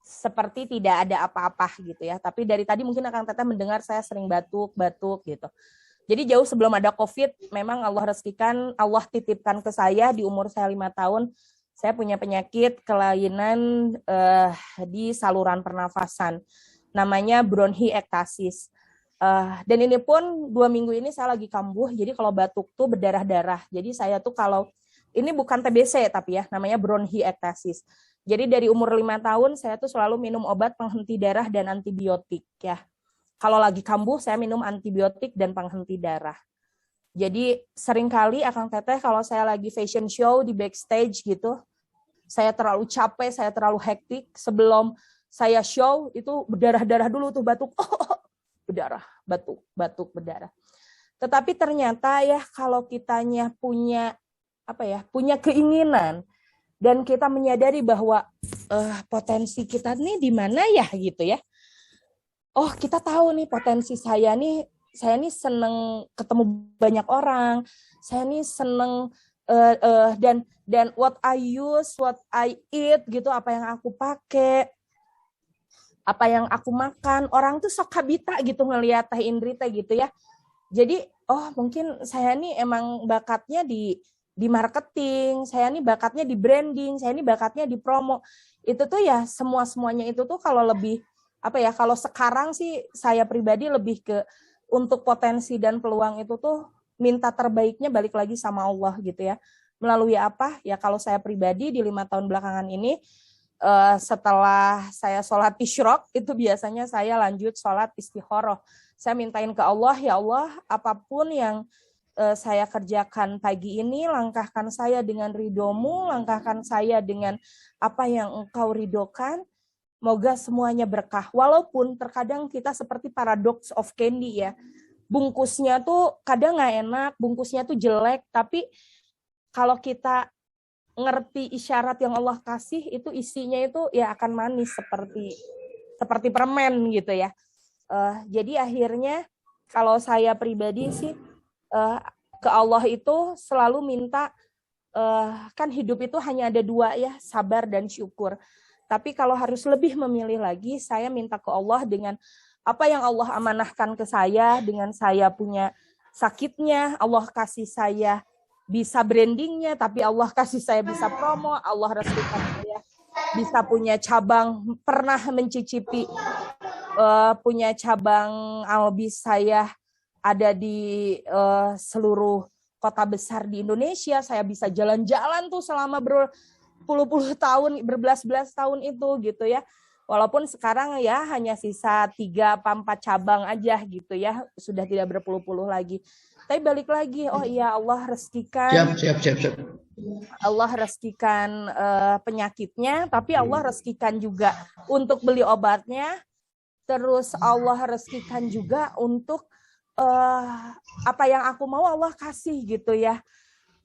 seperti tidak ada apa-apa gitu ya, tapi dari tadi mungkin Akang Teteh mendengar saya sering batuk gitu. Jadi jauh sebelum ada COVID, memang Allah rezekikan, Allah titipkan ke saya di umur saya 5 tahun, saya punya penyakit kelainan di saluran pernafasan, namanya bronchiektasis. Dan ini pun 2 minggu ini saya lagi kambuh, jadi kalau batuk tuh berdarah-darah. Jadi saya tuh kalau, ini bukan TBC tapi ya, namanya bronchiektasis. Jadi dari umur 5 tahun, saya tuh selalu minum obat penghenti darah dan antibiotik ya. Kalau lagi kambuh, saya minum antibiotik dan penghenti darah. Jadi seringkali Akang Teteh kalau saya lagi fashion show di backstage gitu, saya terlalu capek, saya terlalu hektik, sebelum saya show itu berdarah-darah dulu tuh batuk, berdarah, batuk, berdarah. Tetapi ternyata ya kalau kitanya punya punya keinginan dan kita menyadari bahwa potensi kita nih di mana ya gitu ya. Oh, kita tahu nih potensi saya nih seneng ketemu banyak orang, saya nih seneng dan what I use, what I eat gitu, apa yang aku pakai, apa yang aku makan, orang tuh sok habita gitu ngelihat Teh Indri teh gitu ya. Jadi, oh mungkin saya nih emang bakatnya di marketing, saya nih bakatnya di branding, saya nih bakatnya di promo. Itu tuh ya semuanya itu tuh kalau lebih kalau sekarang sih saya pribadi lebih ke untuk potensi dan peluang itu tuh minta terbaiknya balik lagi sama Allah gitu ya. Melalui apa? Ya kalau saya pribadi di 5 tahun belakangan ini setelah saya sholat isyraq itu biasanya saya lanjut sholat istikharah. Saya mintain ke Allah, ya Allah, apapun yang saya kerjakan pagi ini, langkahkan saya dengan ridhomu, langkahkan saya dengan apa yang Engkau ridhokan. Moga semuanya berkah. Walaupun terkadang kita seperti paradox of candy ya. Bungkusnya tuh kadang nggak enak, bungkusnya tuh jelek, tapi kalau kita ngerti isyarat yang Allah kasih, itu isinya itu ya akan manis seperti permen gitu ya. Jadi akhirnya kalau saya pribadi sih ke Allah itu selalu minta, kan hidup itu hanya ada 2 ya, sabar dan syukur. Tapi kalau harus lebih memilih lagi, saya minta ke Allah dengan apa yang Allah amanahkan ke saya, dengan saya punya sakitnya, Allah kasih saya bisa brandingnya, tapi Allah kasih saya bisa promo, Allah restukan saya bisa punya cabang, pernah mencicipi punya cabang Albis saya ada di seluruh kota besar di Indonesia, saya bisa jalan-jalan tuh selama berpuluh-puluh tahun, berbelas-belas tahun itu gitu ya. Walaupun sekarang ya hanya sisa 3-4 cabang aja gitu ya, sudah tidak berpuluh-puluh lagi. Tapi balik lagi, oh iya Allah rezekikan. Siap. Allah rezekikan penyakitnya, tapi Allah rezekikan juga untuk beli obatnya. Terus Allah rezekikan juga untuk apa yang aku mau Allah kasih gitu ya.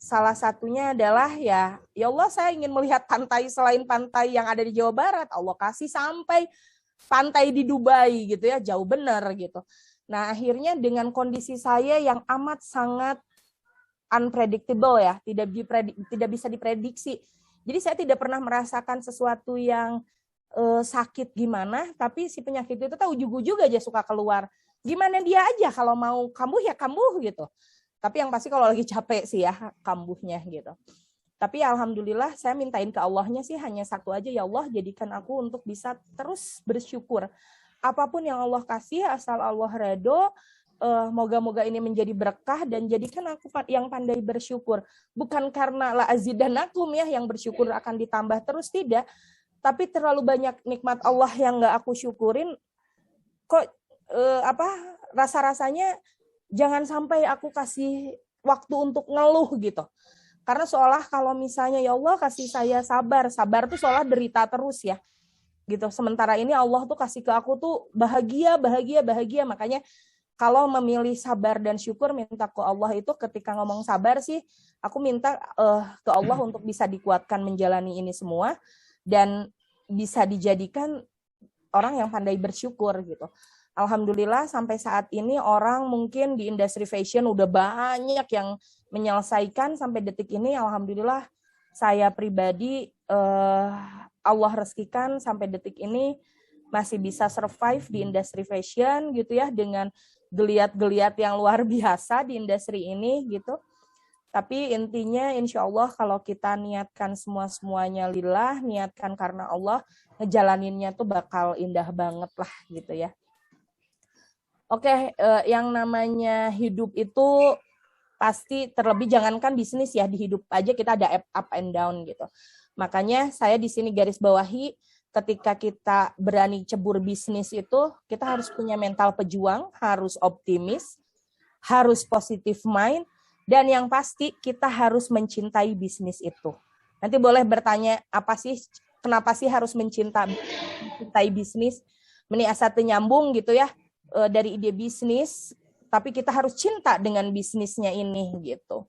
Salah satunya adalah ya Allah saya ingin melihat pantai selain pantai yang ada di Jawa Barat, Allah kasih sampai pantai di Dubai gitu ya, jauh bener gitu. Nah akhirnya dengan kondisi saya yang amat sangat unpredictable ya, tidak bisa diprediksi. Jadi saya tidak pernah merasakan sesuatu yang sakit gimana, tapi si penyakit itu tahu ujug-ujug aja suka keluar. Gimana dia aja kalau mau kambuh ya kambuh gitu. Tapi yang pasti kalau lagi capek sih ya kambuhnya gitu. Tapi alhamdulillah saya mintain ke Allahnya sih hanya satu aja, ya Allah jadikan aku untuk bisa terus bersyukur. Apapun yang Allah kasih asal Allah redho, moga-moga ini menjadi berkah dan jadikan aku yang pandai bersyukur. Bukan karena la azidanakum ya yang bersyukur akan ditambah terus, tidak. Tapi terlalu banyak nikmat Allah yang nggak aku syukurin. Kok rasa-rasanya jangan sampai aku kasih waktu untuk ngeluh gitu. Karena seolah kalau misalnya ya Allah kasih saya sabar tuh seolah derita terus ya. Gitu. Sementara ini Allah tuh kasih ke aku tuh bahagia. Makanya kalau memilih sabar dan syukur minta ke Allah itu ketika ngomong sabar sih aku minta ke Allah untuk bisa dikuatkan menjalani ini semua dan bisa dijadikan orang yang pandai bersyukur gitu. Alhamdulillah sampai saat ini orang mungkin di industri fashion udah banyak yang menyelesaikan sampai detik ini. Alhamdulillah saya pribadi Allah rezekikan sampai detik ini masih bisa survive di industri fashion gitu ya, dengan geliat-geliat yang luar biasa di industri ini gitu. Tapi intinya insya Allah kalau kita niatkan semuanya lillah, niatkan karena Allah, ngejalaninnya tuh bakal indah banget lah gitu ya. Oke, yang namanya hidup itu pasti terlebih jangankan bisnis ya, di hidup aja kita ada up and down gitu. Makanya saya di sini garis bawahi ketika kita berani cebur bisnis itu kita harus punya mental pejuang, harus optimis, harus positive mind, Dan yang pasti kita harus mencintai bisnis itu. Nanti boleh bertanya, kenapa sih harus mencintai bisnis? Meni asate nyambung gitu ya, dari ide bisnis, tapi kita harus cinta dengan bisnisnya ini gitu.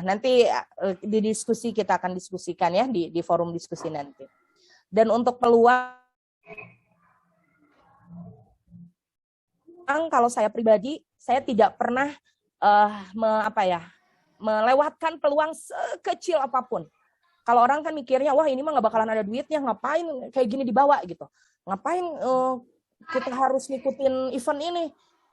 Nanti di diskusi kita akan diskusikan ya di forum diskusi nanti. Dan untuk peluang, kalau saya pribadi, saya tidak pernah melewatkan peluang sekecil apapun. Kalau orang kan mikirnya, wah ini mah nggak bakalan ada duitnya, ngapain kayak gini dibawa gitu. Ngapain kita harus ngikutin event ini?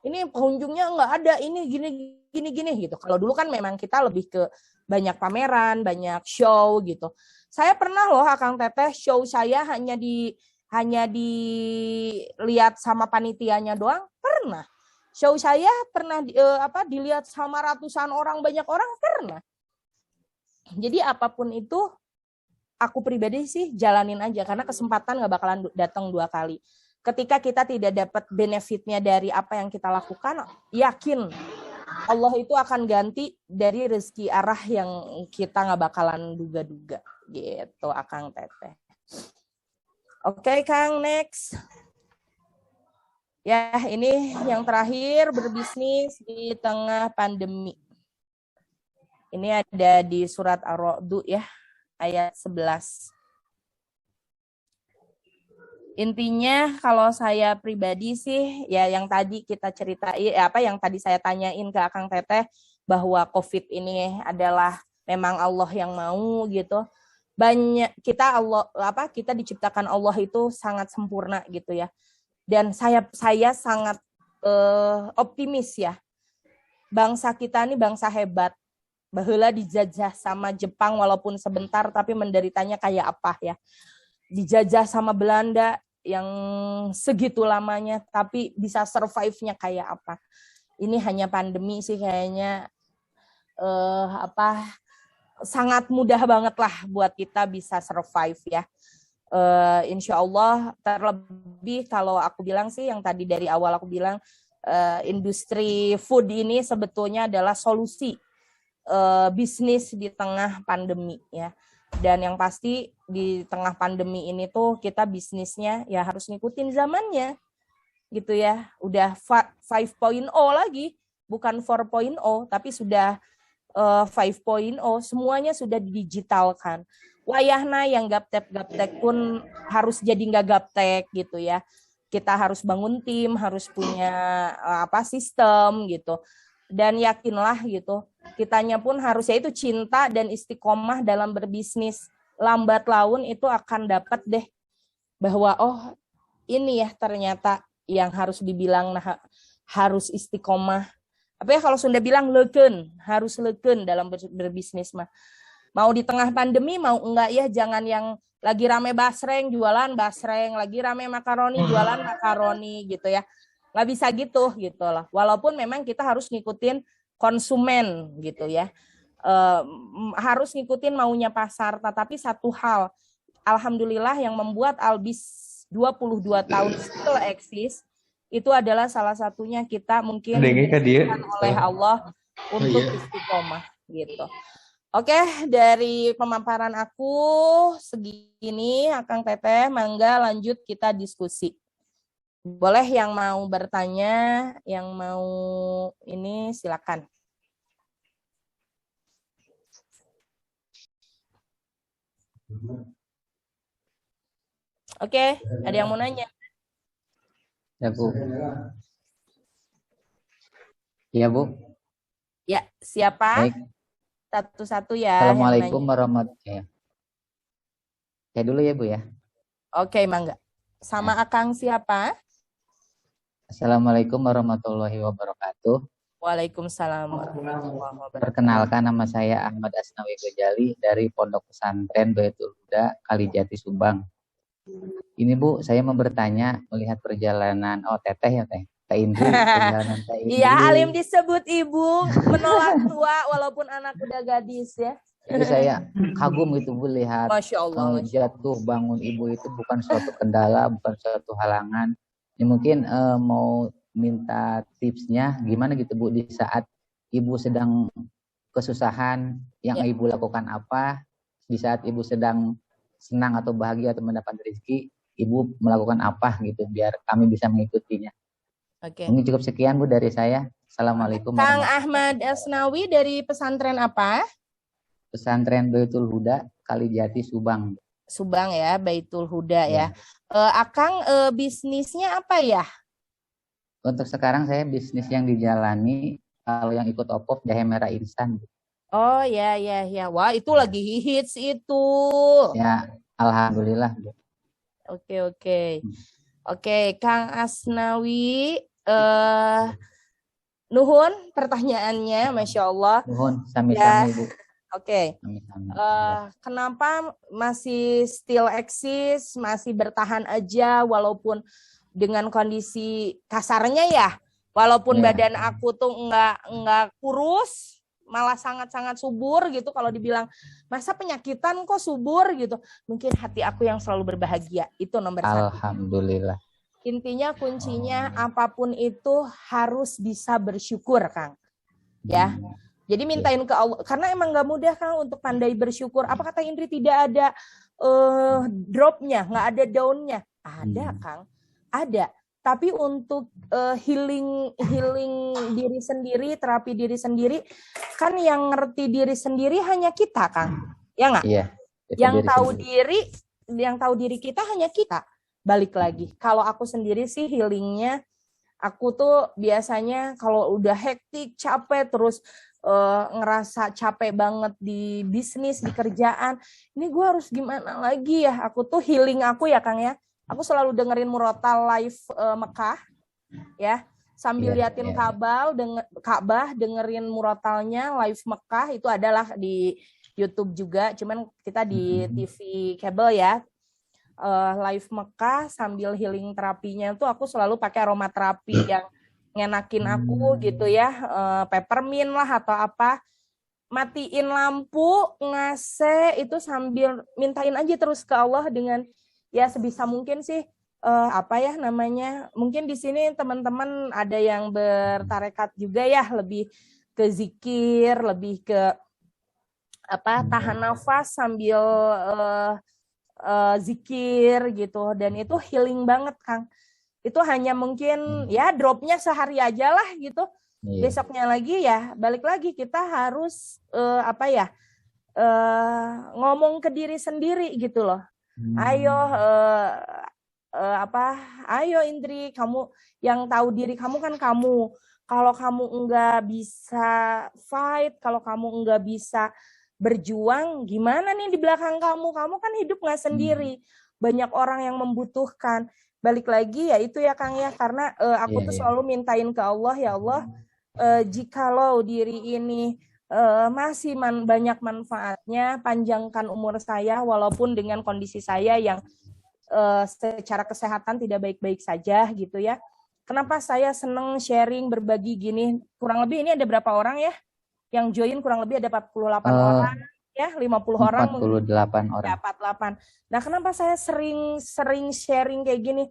Ini pengunjungnya nggak ada, ini gini gitu. Kalau dulu kan memang kita lebih ke banyak pameran, banyak show gitu. Saya pernah loh Akang Teteh, show saya hanya dilihat sama panitianya doang, pernah. Show saya pernah dilihat sama ratusan orang, banyak orang, pernah. Jadi apapun itu, aku pribadi sih jalanin aja, karena kesempatan nggak bakalan datang 2 kali. Ketika kita tidak dapat benefitnya dari apa yang kita lakukan, yakin Allah itu akan ganti dari rezeki arah yang kita nggak bakalan duga-duga. Gitu, Akang Teteh. Oke, Kang, next. Ya, ini yang terakhir, berbisnis di tengah pandemi. Ini ada di surat Ar-Ra'd ya, ayat 11. Intinya kalau saya pribadi sih, ya yang tadi kita ceritain, yang tadi saya tanyain ke Akang Teteh, bahwa COVID ini adalah memang Allah yang mau gitu. Banyak kita diciptakan Allah itu sangat sempurna gitu ya. Dan saya sangat optimis ya. Bangsa kita ini bangsa hebat. Baheula dijajah sama Jepang walaupun sebentar, tapi menderitanya kayak apa ya. Dijajah sama Belanda yang segitu lamanya, tapi bisa survive-nya kayak apa. Ini hanya pandemi sih kayaknya sangat mudah banget lah buat kita bisa survive ya. Insya Allah, terlebih kalau aku bilang sih yang tadi dari awal aku bilang, industri food ini sebetulnya adalah solusi bisnis di tengah pandemi ya. Dan yang pasti di tengah pandemi ini tuh kita bisnisnya ya harus ngikutin zamannya gitu ya. Udah 5.0 lagi, bukan 4.0, tapi sudah 5.0, semuanya sudah digitalkan. Wayahna yang gaptek pun harus jadi nggak gaptek gitu ya. Kita harus bangun tim, harus punya sistem gitu. Dan yakinlah gitu, kitanya pun harus yaitu cinta dan istiqomah dalam berbisnis. Lambat laun itu akan dapat deh bahwa ini ya ternyata yang harus dibilang harus istiqomah. Apa ya kalau Sunda bilang leukeun, harus leukeun dalam berbisnis mah. Mau di tengah pandemi, mau enggak ya, jangan yang lagi rame basreng, jualan basreng, lagi rame makaroni, jualan makaroni gitu ya. Nggak bisa gitu loh. Walaupun memang kita harus ngikutin konsumen gitu ya. Harus ngikutin maunya pasar, tetapi satu hal, alhamdulillah yang membuat Albis 22 tahun still eksis, itu adalah salah satunya kita mungkin diberikan oleh Allah untuk istiqomah gitu. Oke, dari pemaparan aku segini, Akang Teteh, mangga lanjut kita diskusi. Boleh yang mau bertanya, yang mau ini silakan. Oke, ada yang mau nanya? Ya, Bu. Ya, Bu. Ya, siapa? Baik. Satu-satu ya. Assalamualaikum warahmatullahi wabarakatuh. Saya dulu ya, Bu ya. Oke, mangga. Sama Akang siapa? Assalamualaikum warahmatullahi wabarakatuh. Waalaikumsalam warahmatullahi wabarakatuh. Perkenalkan, nama saya Ahmad Asnawi Gojali dari Pondok Pesantren Baitul Huda, Kalijati, Subang. Ini Bu, saya mau bertanya melihat perjalanan Teteh ya Teh. Teh Indri, perjalanan Teh Indri. Iya, alim disebut ibu, menolak tua walaupun anak udah gadis ya. Jadi saya kagum gitu Bu lihat Masya Allah. jatuh bangun ibu itu bukan suatu kendala, bukan suatu halangan. Ya, mungkin mau minta tipsnya gimana gitu Bu di saat ibu sedang kesusahan, yang Ya. ibu lakukan apa? Di saat ibu sedang senang atau bahagia atau mendapat rezeki, ibu melakukan apa gitu, biar kami bisa mengikutinya. Oke. Mungkin cukup sekian Bu dari saya. Assalamualaikum Kang warahmatullahi Ahmad Asnawi dari pesantren apa? wabarakatuh. Pesantren Baitul Huda, Kalijati, Subang. Subang ya, Baitul Huda ya. Ya. Akang bisnisnya apa ya? Untuk sekarang saya bisnis yang dijalani, kalau yang ikut OPOP jahe merah instan. Oh ya. Wah, itu lagi hits itu. Ya, alhamdulillah. Oke. Oke, Kang Asnawi, nuhun pertanyaannya, Masya Allah. Nuhun, sami-sami Bu. Oke. Sami-sami. Kenapa masih still eksis, masih bertahan aja walaupun dengan kondisi kasarnya ya, walaupun badan aku tuh enggak kurus, malah sangat-sangat subur gitu. Kalau dibilang masa penyakitan kok subur gitu, mungkin hati aku yang selalu berbahagia, itu nomor satu. Alhamdulillah. Intinya kuncinya apapun itu harus bisa bersyukur, Kang. Ya. Jadi mintain ke Allah, karena emang nggak mudah, Kang, untuk pandai bersyukur. Apa kata Indri, tidak ada dropnya, nggak ada downnya. Ada, Kang, ada. Tapi untuk healing diri sendiri, terapi diri sendiri, kan yang ngerti diri sendiri hanya kita, Kang. Ya nggak? Iya. Yang tahu diri kita hanya kita. Balik lagi. Kalau aku sendiri sih healingnya, aku tuh biasanya kalau udah hektik, capek, terus ngerasa capek banget di bisnis, di kerjaan, ini gue harus gimana lagi ya? Aku tuh healing aku ya, Kang ya. Aku selalu dengerin Murotal live Mekah, ya, sambil liatin Ka'bah, dengerin Murotalnya live Mekah. Itu adalah di YouTube juga, cuman kita di TV kabel ya. Live Mekah sambil healing terapinya tuh aku selalu pakai aromaterapi yang ngenakin aku gitu ya, peppermint lah atau apa, matiin lampu, ngase itu sambil mintain aja terus ke Allah dengan ya sebisa mungkin sih, apa ya namanya, mungkin di sini teman-teman ada yang bertarekat juga ya, lebih ke zikir, lebih ke apa, tahan nafas sambil zikir gitu, dan itu healing banget, Kang. Itu hanya mungkin ya dropnya sehari aja lah gitu. Besoknya lagi ya balik lagi, kita harus ngomong ke diri sendiri gitu loh. Ayo ayo Indri, kamu yang tahu diri kamu kan kamu. Kalau kamu enggak bisa fight, kalau kamu enggak bisa berjuang, gimana nih di belakang kamu? Kamu kan hidup nggak sendiri. Banyak orang yang membutuhkan. Balik lagi ya itu ya, Kang ya, karena aku tuh selalu mintain ke Allah, ya Allah, jikalau diri ini masih banyak manfaatnya, panjangkan umur saya walaupun dengan kondisi saya yang secara kesehatan tidak baik-baik saja gitu ya. Kenapa saya seneng sharing, berbagi gini? Kurang lebih ini ada berapa orang ya yang join? Kurang lebih ada 48 orang ya, 50 orang. 48 orang. Ya, 48. Nah, kenapa saya sering sharing kayak gini?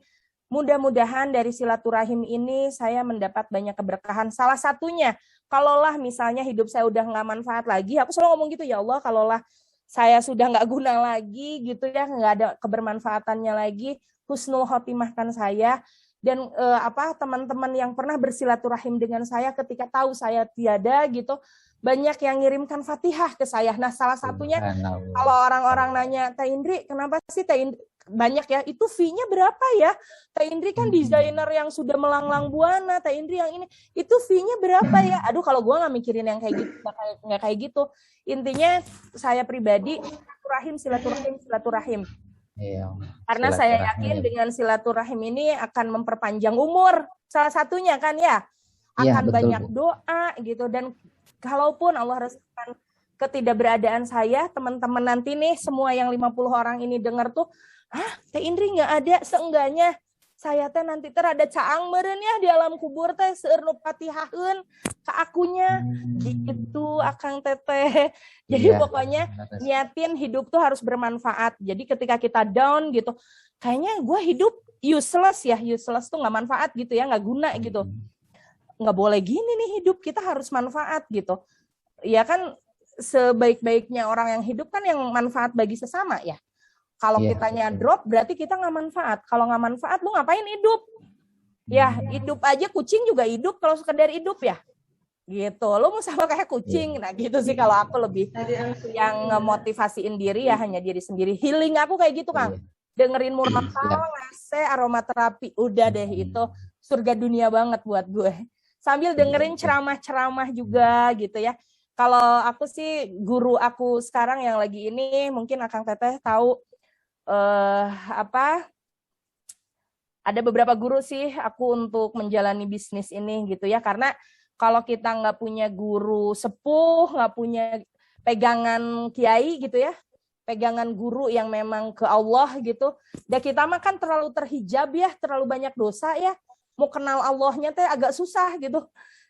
Mudah-mudahan dari silaturahim ini saya mendapat banyak keberkahan. Salah satunya, kalaulah misalnya hidup saya udah nggak manfaat lagi, aku selalu ngomong gitu, ya Allah, kalaulah saya sudah nggak guna lagi gitu ya, nggak ada kebermanfaatannya lagi, husnul khotimahkan saya. Dan teman-teman yang pernah bersilaturahim dengan saya ketika tahu saya tiada gitu, banyak yang ngirimkan Fatihah ke saya. Nah, salah satunya kalau orang-orang nanya, Teh Indri, kenapa sih Teh Indri banyak ya? Itu fee-nya berapa ya? Teh Indri kan desainer yang sudah melanglang buana, Teh Indri yang ini, itu fee-nya berapa ya? Aduh, kalau gue nggak mikirin yang kayak gitu, nggak kayak gitu. Intinya saya pribadi silaturahim. Iya. Karena saya yakin dengan silaturahim ini akan memperpanjang umur. Salah satunya kan ya, akan banyak doa gitu. Dan kalaupun Allah restukan ketidakberadaan saya, teman-teman nanti nih semua yang 50 orang ini dengar tuh, Teh Indri nggak ada, seenggaknya saya teh nanti ada caang meureun ya di alam kubur teh seueur nu patihaeun ka akunya gitu, Akang Teteh. Jadi pokoknya niatin hidup tuh harus bermanfaat. Jadi ketika kita down gitu, kayaknya gue hidup useless tuh nggak manfaat gitu ya, nggak guna gitu. nggak boleh gini nih hidup, kita harus manfaat gitu. Ya kan sebaik-baiknya orang yang hidup kan yang manfaat bagi sesama ya. Kalau Iya, kitanya betul. drop berarti kita nggak manfaat. Kalau nggak manfaat lu ngapain hidup? Ya hidup aja, kucing juga hidup kalau sekedar hidup ya. Gitu. Lu mau sama kayak kucing. Nah gitu sih kalau aku lebih yang motivasiin diri ya hanya diri sendiri. Healing aku kayak gitu Kang. Iya. Dengerin Murmata, Siap. AC, aromaterapi. Udah deh itu surga dunia banget buat gue. Sambil dengerin ceramah-ceramah juga gitu ya. Kalau aku sih guru aku sekarang yang lagi ini mungkin Akang Teteh tahu ada beberapa guru sih aku untuk menjalani bisnis ini gitu ya. Karena kalau kita nggak punya guru sepuh, nggak punya pegangan kiai gitu ya, pegangan guru yang memang ke Allah gitu, dan kita mah kan terlalu terhijab ya, terlalu banyak dosa ya, mau kenal Allahnya teh agak susah gitu.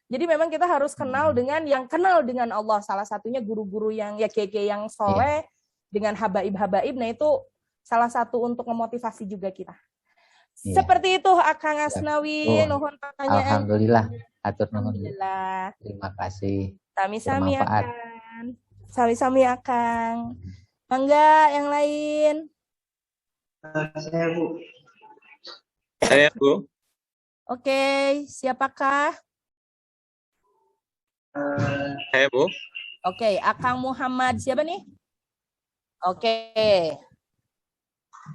Jadi memang kita harus kenal dengan yang kenal dengan Allah. Salah satunya guru-guru yang ya keke yang soleh dengan habaib-habaib. Nah itu salah satu untuk memotivasi juga kita. Iya. Seperti itu Akang Asnawi, nuhun pertanyaan. Alhamdulillah, atur nuhun. Alhamdulillah. Terima kasih. Sami-sami Bermanfaat. Akang. Sami-sami Akang. Mangga yang lain. Saya Bu. Oke, siapakah? Saya Bu. Oke, Akang Muhammad siapa nih? Oke.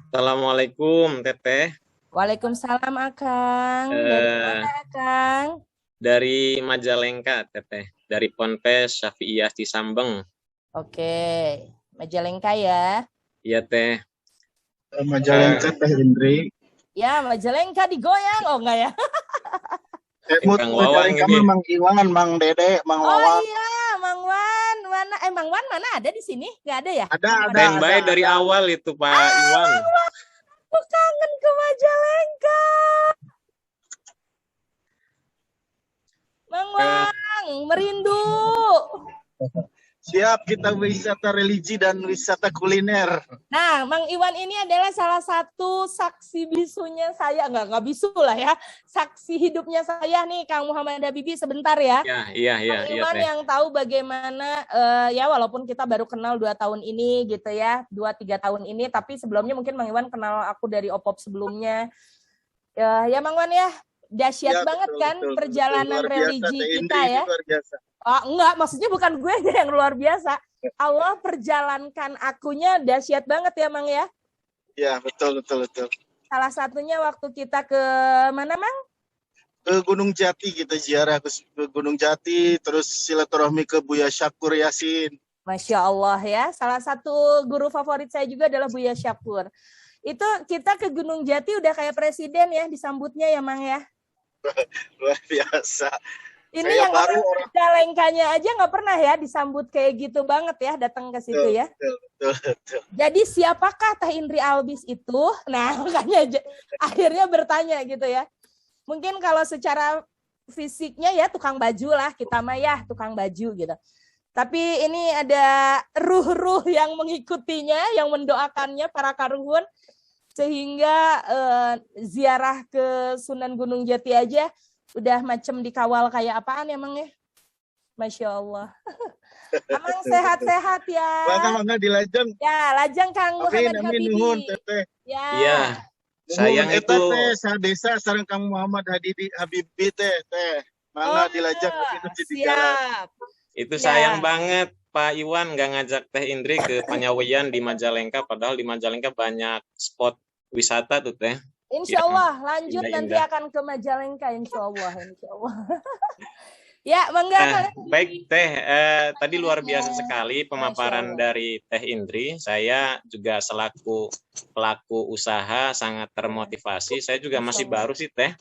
Assalamualaikum Teteh. Waalaikumsalam Akang. Dari mana Akang? Dari Majalengka Teteh. Dari Ponpes Syafi'iyah Cisambeng. Oke, Majalengka ya. Iya Teh. Majalengka Teh Indri. Ya, Majalengka digoyang. Oh enggak ya? Kang Wawang Majalengka ini. mah Mang Iwan, Mang Dede, Mang Oh Wawan. iya, Mang Wan. Mana Mang Wan mana ada di sini? Enggak ada ya? Ada. Standby dari awal itu Pak Iwan. Aku kangen ke Majalengka. Mang Wang, merindu. Siap, kita wisata religi dan wisata kuliner. Nah, Mang Iwan ini adalah salah satu saksi bisunya saya. Enggak bisu lah ya. Saksi hidupnya saya nih, Kang Muhammad Habibi sebentar ya. Iya Mang Iwan Teh. yang tahu bagaimana, ya walaupun kita baru kenal 2 tahun ini gitu ya. 2-3 tahun ini. Tapi sebelumnya mungkin Mang Iwan kenal aku dari OPOP sebelumnya. Ya Mang Iwan ya. Dahsyat Ya, banget betul, kan betul, perjalanan betul. Luar biasa, religi Teh Indri kita ini ya. luar biasa. Enggak, maksudnya bukan gue yang luar biasa. Allah perjalankan akunya dahsyat banget ya, Mang ya. Ya, betul. Salah satunya waktu kita ke mana, Mang? Ke Gunung Jati kita ziarah ke Gunung Jati, terus silaturahmi ke Buya Syakur Yasin. Masya Allah ya. Salah satu guru favorit saya juga adalah Buya Syakur. Itu kita ke Gunung Jati udah kayak presiden ya disambutnya ya, Mang ya. Luar biasa. Ini Saya yang baru orang Majalengkanya aja nggak pernah ya disambut kayak gitu banget ya datang ke situ ya. Betul. Jadi siapakah Teh Indri Albis itu? Nah makanya akhirnya bertanya gitu ya. Mungkin kalau secara fisiknya ya tukang baju lah, kita mah ya tukang baju gitu. Tapi ini ada ruh-ruh yang mengikutinya, yang mendoakannya para karuhun, sehingga ziarah ke Sunan Gunung Jati aja udah macam dikawal kayak apaan emang ya? Masya Allah. Amang sehat-sehat ya. Bangga di Lajang. Ya, Lajang Kang Muhammad Habibi. Nuhun Teteh. Ya. Iya. Sayang Nuhun, itu. Teh sadesa sareng Kang Muhammad Habibi teh. Mangga di Lajang itu di jalan. Siap. Itu Ya. sayang banget Pak Iwan nggak ngajak Teh Indri ke Panyawian di Majalengka, padahal di Majalengka banyak spot wisata tuh Teh. Insya Allah lanjut Indah-indah. nanti akan ke Majalengka Insya Allah. Ya, Mangga. Baik Teh, tadi luar biasa sekali pemaparan dari Teh Indri. Saya juga selaku pelaku usaha sangat termotivasi. Saya juga masih baru sih Teh.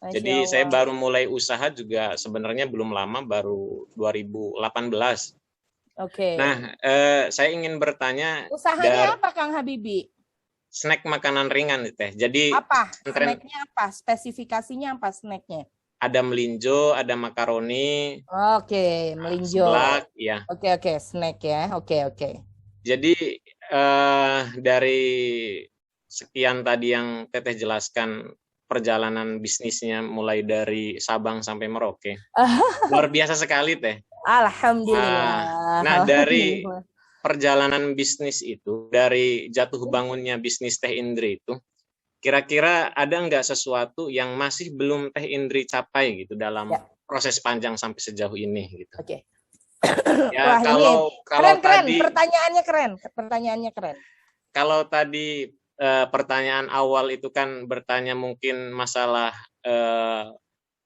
Jadi saya baru mulai usaha juga sebenarnya belum lama, baru 2018. Oke. Nah, saya ingin bertanya. Usahanya apa Kang Habibi? Snack makanan ringan Teh. Jadi Apa? Snacknya apa? Spesifikasinya apa snacknya? ada melinjo, ada makaroni, Oke, melinjo. seblak, ya. Oke, snack ya. Oke. Jadi dari sekian tadi yang Teteh jelaskan perjalanan bisnisnya mulai dari Sabang sampai Merauke. Luar biasa sekali Teh. Alhamdulillah. Nah, dari Alhamdulillah. perjalanan bisnis itu, dari jatuh bangunnya bisnis Teh Indri itu, kira-kira ada nggak sesuatu yang masih belum Teh Indri capai gitu dalam Ya. proses panjang sampai sejauh ini gitu? Oke. Ya, Wah, kalau keren, tadi pertanyaannya keren. Pertanyaannya keren. kalau tadi pertanyaan awal itu kan bertanya mungkin masalah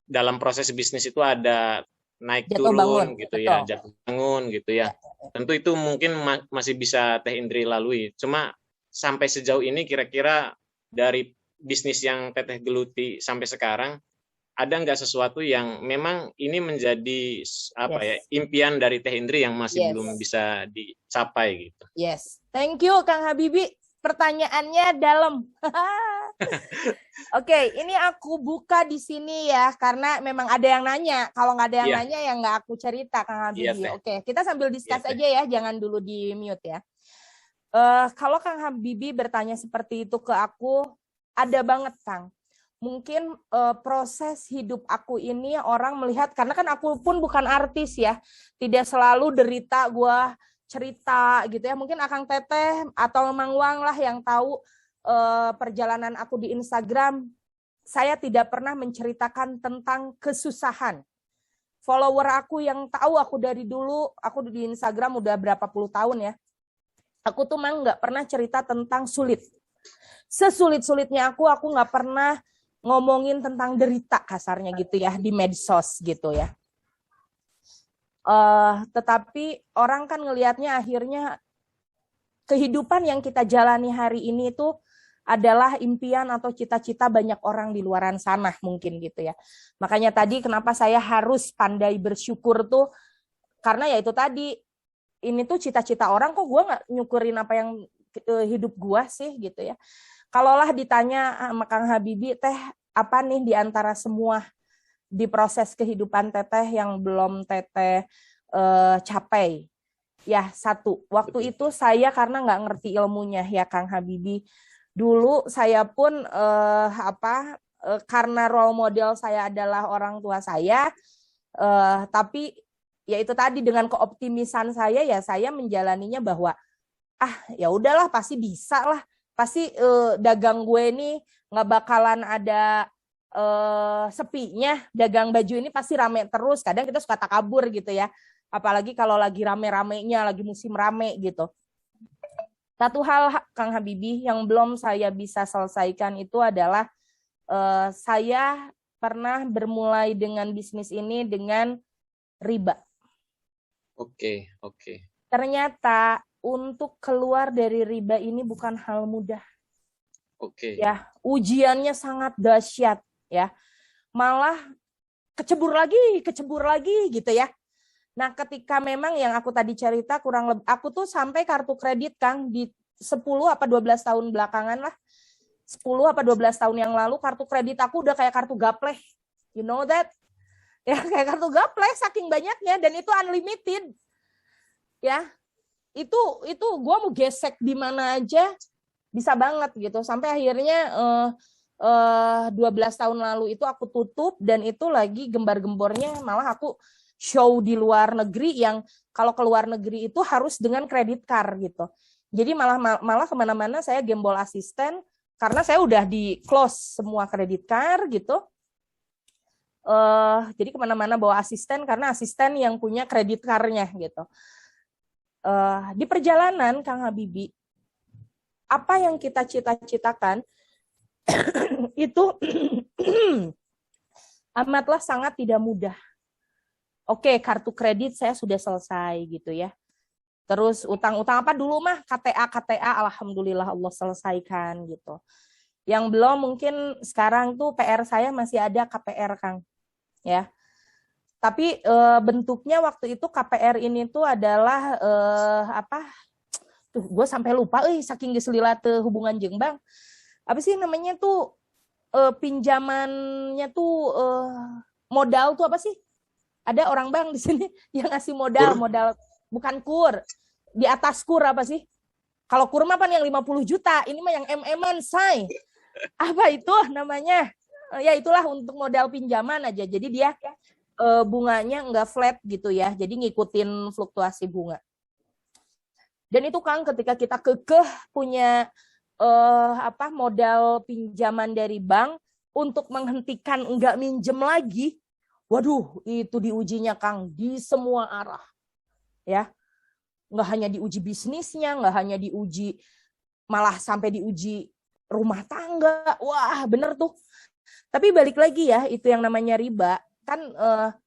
dalam proses bisnis itu ada naik Jatuh turun bangun, gitu ya, betul. jatuh bangun gitu ya. Tentu itu mungkin masih bisa Teh Indri lalui. Cuma sampai sejauh ini kira-kira dari bisnis yang Teteh geluti sampai sekarang, ada nggak sesuatu yang memang ini menjadi impian dari Teh Indri yang masih belum bisa dicapai gitu? Yes, thank you Kang Habibie. Pertanyaannya dalam. Oke, ini aku buka di sini ya, karena memang ada yang nanya. Kalau nggak ada yang nanya, ya nggak aku cerita Kang Habibie. Oke, kita sambil discuss aja ya, jangan dulu di mute ya. Kalau Kang Habibie bertanya seperti itu ke aku, ada banget Kang. Mungkin proses hidup aku ini orang melihat, karena kan aku pun bukan artis ya, tidak selalu derita gue cerita gitu ya. Mungkin Akang Teteh atau Mang Wang lah yang tahu perjalanan aku di Instagram. Saya tidak pernah menceritakan tentang kesusahan. Follower aku yang tahu aku dari dulu, aku di Instagram udah berapa puluh tahun ya. Aku tuh memang nggak pernah cerita tentang sulit. Sesulit-sulitnya aku nggak pernah ngomongin tentang derita kasarnya gitu ya di medsos gitu ya. Tetapi orang kan ngelihatnya akhirnya kehidupan yang kita jalani hari ini itu adalah impian atau cita-cita banyak orang di luaran sana mungkin gitu ya. Makanya tadi kenapa saya harus pandai bersyukur tuh, karena ya itu tadi, ini tuh cita-cita orang, kok gue nggak nyukurin apa yang hidup gue sih gitu ya. Kalaulah ditanya sama Kang Habibie, Teh apa nih di antara semua di proses kehidupan Teteh yang belum Teteh capai? Ya satu, waktu itu saya karena nggak ngerti ilmunya ya Kang Habibie. Dulu saya pun karena role model saya adalah orang tua saya, tapi ya itu tadi dengan keoptimisan saya ya saya menjalaninya bahwa ya udahlah pasti bisa lah, pasti dagang gue ini nggak bakalan ada sepinya, dagang baju ini pasti rame terus. Kadang kita suka takabur gitu ya, apalagi kalau lagi rame-ramenya, lagi musim rame gitu. Satu hal Kang Habibie yang belum saya bisa selesaikan itu adalah saya pernah bermulai dengan bisnis ini dengan riba. Oke. Ternyata untuk keluar dari riba ini bukan hal mudah. Oke. Ya, ujiannya sangat dahsyat ya. Malah kecebur lagi gitu ya. Nah, ketika memang yang aku tadi cerita kurang lebih, aku tuh sampai kartu kredit Kang di 10 apa 12 tahun belakangan lah. 10 apa 12 tahun yang lalu kartu kredit aku udah kayak kartu gapleh. You know that? Ya, kayak kartu gapleh saking banyaknya, dan itu unlimited. Ya. Itu gue mau gesek di mana aja bisa banget gitu. Sampai akhirnya 12 tahun lalu itu aku tutup, dan itu lagi gembar-gembornya malah aku show di luar negeri yang kalau ke luar negeri itu harus dengan kredit card gitu. Jadi malah kemana-mana saya gembol asisten karena saya udah di close semua kredit card gitu. Jadi kemana-mana bawa asisten karena asisten yang punya kredit card-nya gitu. Di perjalanan Kang Habibie, apa yang kita cita-citakan itu amatlah sangat tidak mudah. Oke, kartu kredit saya sudah selesai gitu ya. Terus utang-utang apa dulu mah KTA alhamdulillah Allah selesaikan gitu. Yang belum mungkin sekarang tuh PR saya masih ada KPR Kang. Ya. Tapi bentuknya waktu itu KPR ini tuh adalah tuh gue sampai lupa saking geus teu hubungan jeung bank. Apa sih namanya tuh pinjamannya tuh modal tuh apa sih? Ada orang bank di sini yang ngasih modal bukan kur. Di atas kur apa sih? Kalau kur mah kan yang 50 juta, ini mah yang MM-an, say. Apa itu namanya? ya itulah untuk modal pinjaman aja. Jadi dia bunganya nggak flat gitu ya. Jadi ngikutin fluktuasi bunga. Dan itu Kang ketika kita kekeh punya modal pinjaman dari bank untuk menghentikan nggak minjem lagi, waduh itu diujinya Kang di semua arah ya, nggak hanya diuji bisnisnya, nggak hanya diuji, malah sampai diuji rumah tangga, wah bener tuh. Tapi balik lagi ya, itu yang namanya riba kan,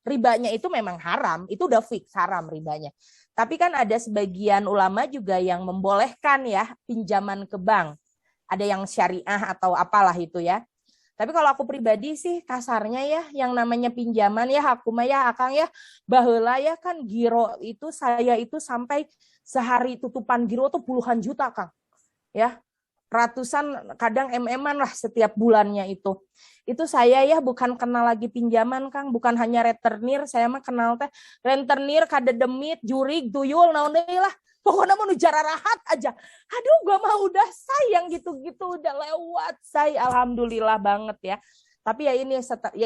ribanya itu memang haram, itu udah fix haram ribanya. Tapi kan ada sebagian ulama juga yang membolehkan ya pinjaman ke bank. Ada yang syariah atau apalah itu ya. Tapi kalau aku pribadi sih kasarnya ya, yang namanya pinjaman ya, Hakuma ya, Akang ya, baheula ya kan giro itu saya itu sampai sehari tutupan giro tuh puluhan juta Kang. Ya, ratusan kadang MM-an lah setiap bulannya itu. Itu saya ya bukan kenal lagi pinjaman Kang, bukan hanya rentenir, saya mah kenal teh rentenir, kadedemit, jurig, tuyul, naon deui lah. Pokoknya mau jara rahat aja. Aduh, gua mah udah sayang gitu-gitu udah lewat saya. Alhamdulillah banget ya. Tapi ya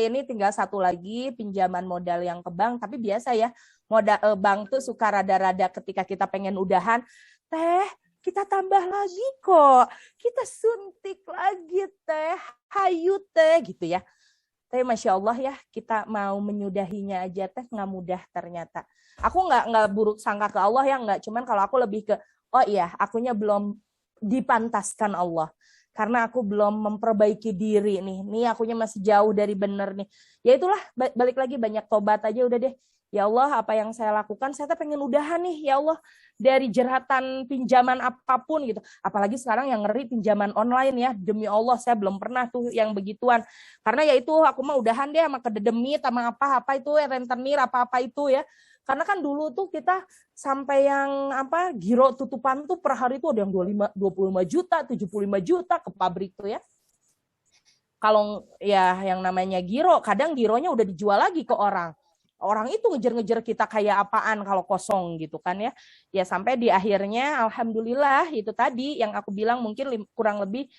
ini tinggal satu lagi pinjaman modal yang ke bank. Tapi biasa ya modal bank tuh suka rada-rada ketika kita pengen udahan, teh kita tambah lagi kok, kita suntik lagi teh, hayu teh gitu ya. Tapi Masya Allah ya, kita mau menyudahinya aja teh nggak mudah ternyata. Aku nggak buruk sangka ke Allah ya, nggak. Cuman kalau aku lebih ke, oh iya, akunya belum dipantaskan Allah. Karena aku belum memperbaiki diri nih. Nih akunya masih jauh dari bener nih. Ya itulah, balik lagi banyak tobat aja udah deh. Ya Allah, apa yang saya lakukan, saya pengen udahan nih, ya Allah. Dari jeratan pinjaman apapun gitu. Apalagi sekarang yang ngeri pinjaman online ya. Demi Allah, saya belum pernah tuh yang begituan. Karena ya itu, aku mah udahan deh sama kededemit, sama apa-apa itu, rentenir, apa-apa itu ya. Karena kan dulu tuh kita sampai yang giro tutupan tuh per hari tuh ada yang 25 juta, 75 juta ke pabrik tuh ya. Kalau ya yang namanya giro, kadang gironya udah dijual lagi ke orang. Orang itu ngejar-ngejar kita kayak apaan kalau kosong gitu kan ya. Ya sampai di akhirnya alhamdulillah itu tadi yang aku bilang mungkin kurang lebih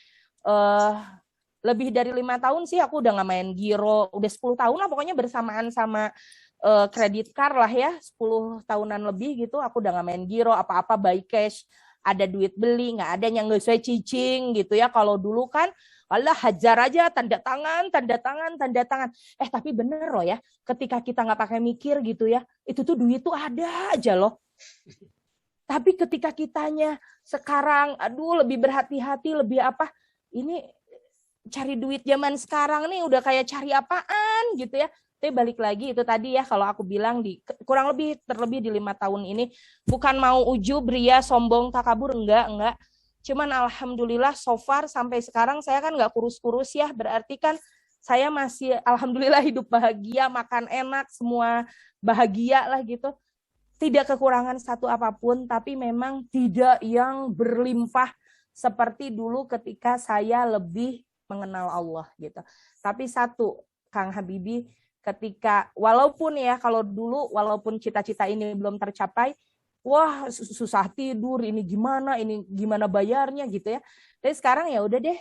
dari 5 tahun sih aku udah nggak main giro. Udah 10 tahun lah pokoknya bersamaan sama kredit card lah ya, 10 tahunan lebih gitu aku udah nggak main giro, apa-apa by cash, ada duit beli, nggak ada yang nggak sesuai cicing gitu ya. Kalau dulu kan Allah hajar aja tanda tangan. Tapi bener loh ya, ketika kita nggak pakai mikir gitu ya, itu tuh duit tuh ada aja loh. Tapi ketika kitanya sekarang, aduh lebih berhati-hati, lebih ini cari duit zaman sekarang nih udah kayak cari apaan gitu ya. Tapi balik lagi itu tadi ya, kalau aku bilang kurang lebih terlebih di 5 tahun ini, bukan mau ujub, ria, sombong, takabur, enggak. Cuman alhamdulillah so far sampai sekarang saya kan nggak kurus-kurus ya, berarti kan saya masih alhamdulillah hidup bahagia, makan enak, semua bahagia lah gitu. Tidak kekurangan satu apapun, tapi memang tidak yang berlimpah seperti dulu ketika saya lebih mengenal Allah gitu. Tapi satu, Kang Habibi, ketika walaupun ya kalau dulu walaupun cita-cita ini belum tercapai, wah susah tidur, ini gimana bayarnya gitu ya. Tapi sekarang ya udah deh,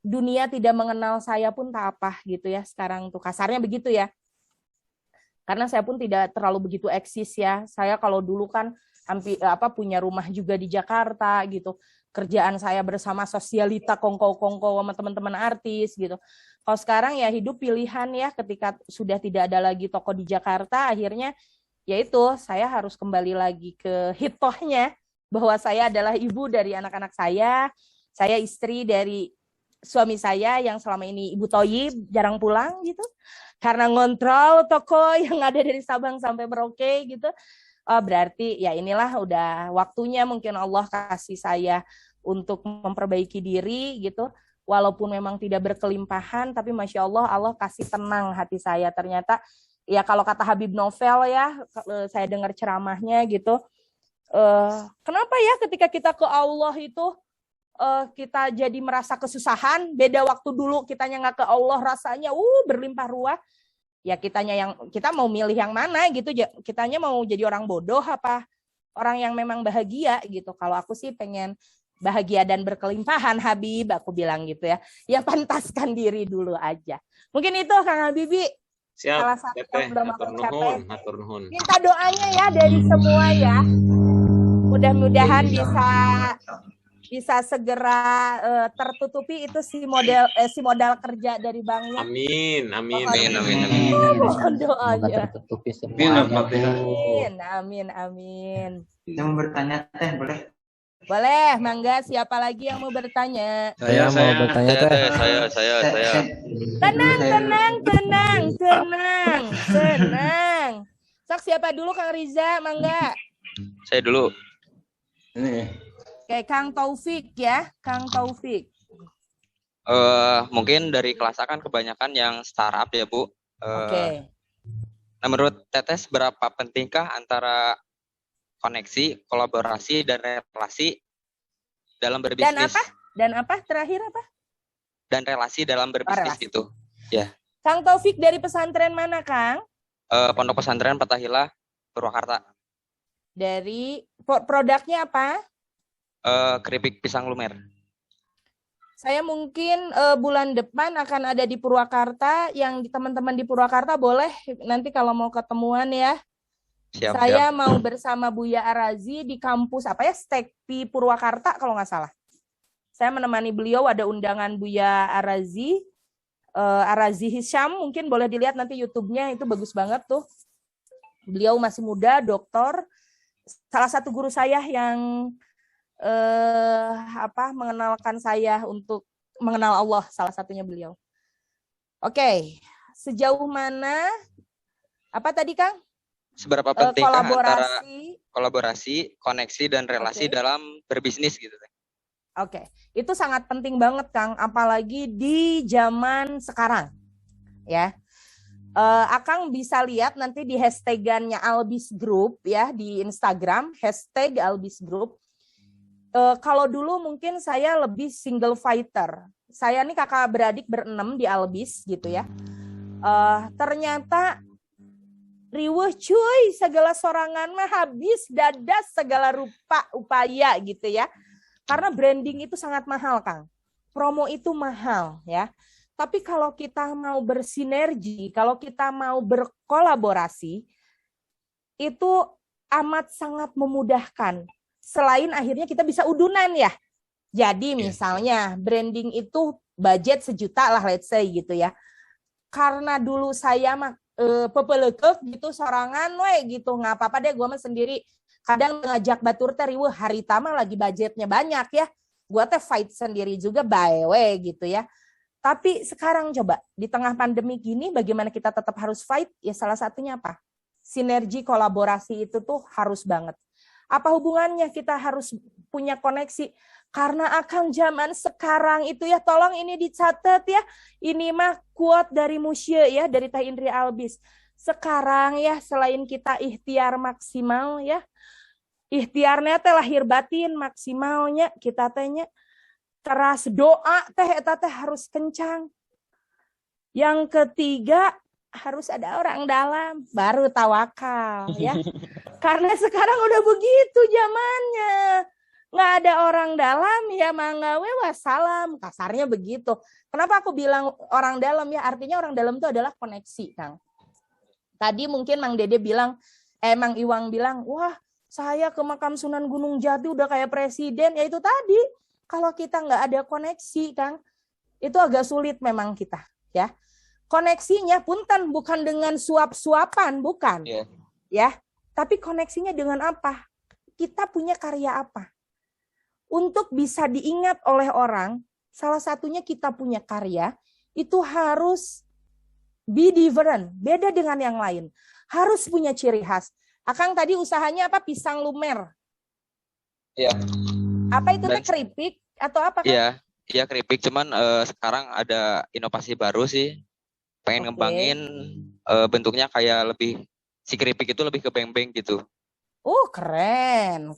dunia tidak mengenal saya pun tak apa gitu ya. Sekarang tuh kasarnya begitu ya. Karena saya pun tidak terlalu begitu eksis ya. Saya kalau dulu kan hampir punya rumah juga di Jakarta gitu. Kerjaan saya bersama sosialita kongko-kongko sama teman-teman artis gitu. Kalau sekarang ya hidup pilihan ya, ketika sudah tidak ada lagi toko di Jakarta, akhirnya yaitu saya harus kembali lagi ke hitohnya bahwa saya adalah ibu dari anak-anak saya istri dari suami saya yang selama ini Ibu Toyib jarang pulang gitu, karena ngontrol toko yang ada dari Sabang sampai Merauke gitu. Berarti ya inilah udah waktunya mungkin Allah kasih saya untuk memperbaiki diri gitu. Walaupun memang tidak berkelimpahan, tapi Masya Allah, Allah kasih tenang hati saya. Ternyata, ya kalau kata Habib Novel ya, saya dengar ceramahnya gitu, kenapa ya ketika kita ke Allah itu, kita jadi merasa kesusahan, beda waktu dulu kitanya nggak ke Allah rasanya, berlimpah ruah. Ya kita mau milih yang mana gitu, kitanya mau jadi orang bodoh apa orang yang memang bahagia gitu. Kalau aku sih pengen bahagia dan berkelimpahan Habib, aku bilang gitu ya. Ya pantaskan diri dulu aja. Mungkin itu Kang Habibi. Salah Siap, satu yang Teteh. belum Hatur aku nuhun, capai. hatur nuhun. Minta doanya ya dari semua ya. Mudah-mudahan bisa segera tertutupi itu si modal kerja dari banknya. Amin, amin, Mohon amin, mohon Semoga doanya. tertutupi semua. Amin. Saya mau bertanya Teh, boleh? Boleh, mangga. Siapa lagi yang mau bertanya? Saya mau bertanya teh. Saya. Tenang. Sok siapa dulu Kang Riza, mangga. Saya dulu. Ini. Oke, Kang Taufik ya, Kang Taufik. Mungkin dari kelas A kan kebanyakan yang startup ya Bu. Oke. Nah, menurut Teteh seberapa pentingkah antara koneksi, kolaborasi, dan relasi dalam berbisnis? Dan apa? Terakhir apa? Dan relasi dalam berbisnis relasi. gitu. Ya. Kang Taufik dari pesantren mana, Kang? Pondok Pesantren Fathahillah Purwakarta. Dari produknya apa? Keripik pisang lumer. Saya mungkin bulan depan akan ada di Purwakarta. Yang teman-teman di Purwakarta boleh nanti kalau mau ketemuan ya. Saya mau bersama Buya Arazi di kampus Stekpi Purwakarta kalau nggak salah. Saya menemani beliau, ada undangan Buya Arazi, Arazi Hisham, mungkin boleh dilihat nanti YouTube-nya, itu bagus banget tuh. Beliau masih muda, doktor. Salah satu guru saya yang mengenalkan saya untuk mengenal Allah, salah satunya beliau. Oke, sejauh mana apa tadi Kang? Seberapa penting antara kolaborasi, koneksi, dan relasi dalam berbisnis gitu? Oke, itu sangat penting banget Kang, apalagi di zaman sekarang, ya. Akang bisa lihat nanti di hashtagannya Albis Group ya di Instagram, hashtag Albis Group. Kalau dulu mungkin saya lebih single fighter. Saya nih kakak beradik berenam di Albis gitu ya. Ternyata riweuh cuy, segala sorangan mah habis dadas segala rupa upaya gitu ya. Karena branding itu sangat mahal, Kang. Promo itu mahal ya. Tapi kalau kita mau bersinergi, kalau kita mau berkolaborasi, itu amat sangat memudahkan. Selain akhirnya kita bisa udunan ya. Jadi misalnya branding itu budget 1 juta lah let's say gitu ya. Karena dulu saya mah pepelekek gitu sorangan gitu, nggak apa-apa deh gue mah sendiri. Kadang ngajak batur teh riweuh harita mah lagi budgetnya banyak ya. Gue teh fight sendiri juga bae gitu ya. Tapi sekarang coba di tengah pandemi gini bagaimana kita tetap harus fight? Ya salah satunya apa? Sinergi kolaborasi itu tuh harus banget. Apa hubungannya kita harus punya koneksi? Karena Akang zaman sekarang itu ya, tolong ini dicatat ya. Ini mah quote dari Musye ya, dari Teh Indri Albis. Sekarang ya selain kita ikhtiar maksimal ya, ikhtiarnya teh lahir batin maksimalnya, kita tehnya keras doa teh eta teh harus kencang. Yang ketiga harus ada orang dalam, baru tawakal ya. Karena sekarang udah begitu zamannya. Nggak ada orang dalam ya manggawe wassalam, kasarnya begitu. Kenapa aku bilang orang dalam ya? Artinya orang dalam itu adalah koneksi, Kang. Tadi mungkin Mang Dede bilang, Mang Iwang bilang, wah saya ke makam Sunan Gunung Jati udah kayak presiden. Ya itu tadi, kalau kita nggak ada koneksi, Kang, itu agak sulit memang kita, ya. Koneksinya punten bukan dengan suap-suapan, bukan, ya. Tapi koneksinya dengan apa? Kita punya karya apa? Untuk bisa diingat oleh orang, salah satunya kita punya karya, itu harus be different, beda dengan yang lain. Harus punya ciri khas. Akang tadi usahanya apa? Pisang lumer. Iya. Apa itu teh keripik atau apa kan? Iya keripik, cuman sekarang ada inovasi baru sih. Pengen ngembangin bentuknya kayak lebih, si keripik itu lebih ke beng-beng gitu. Keren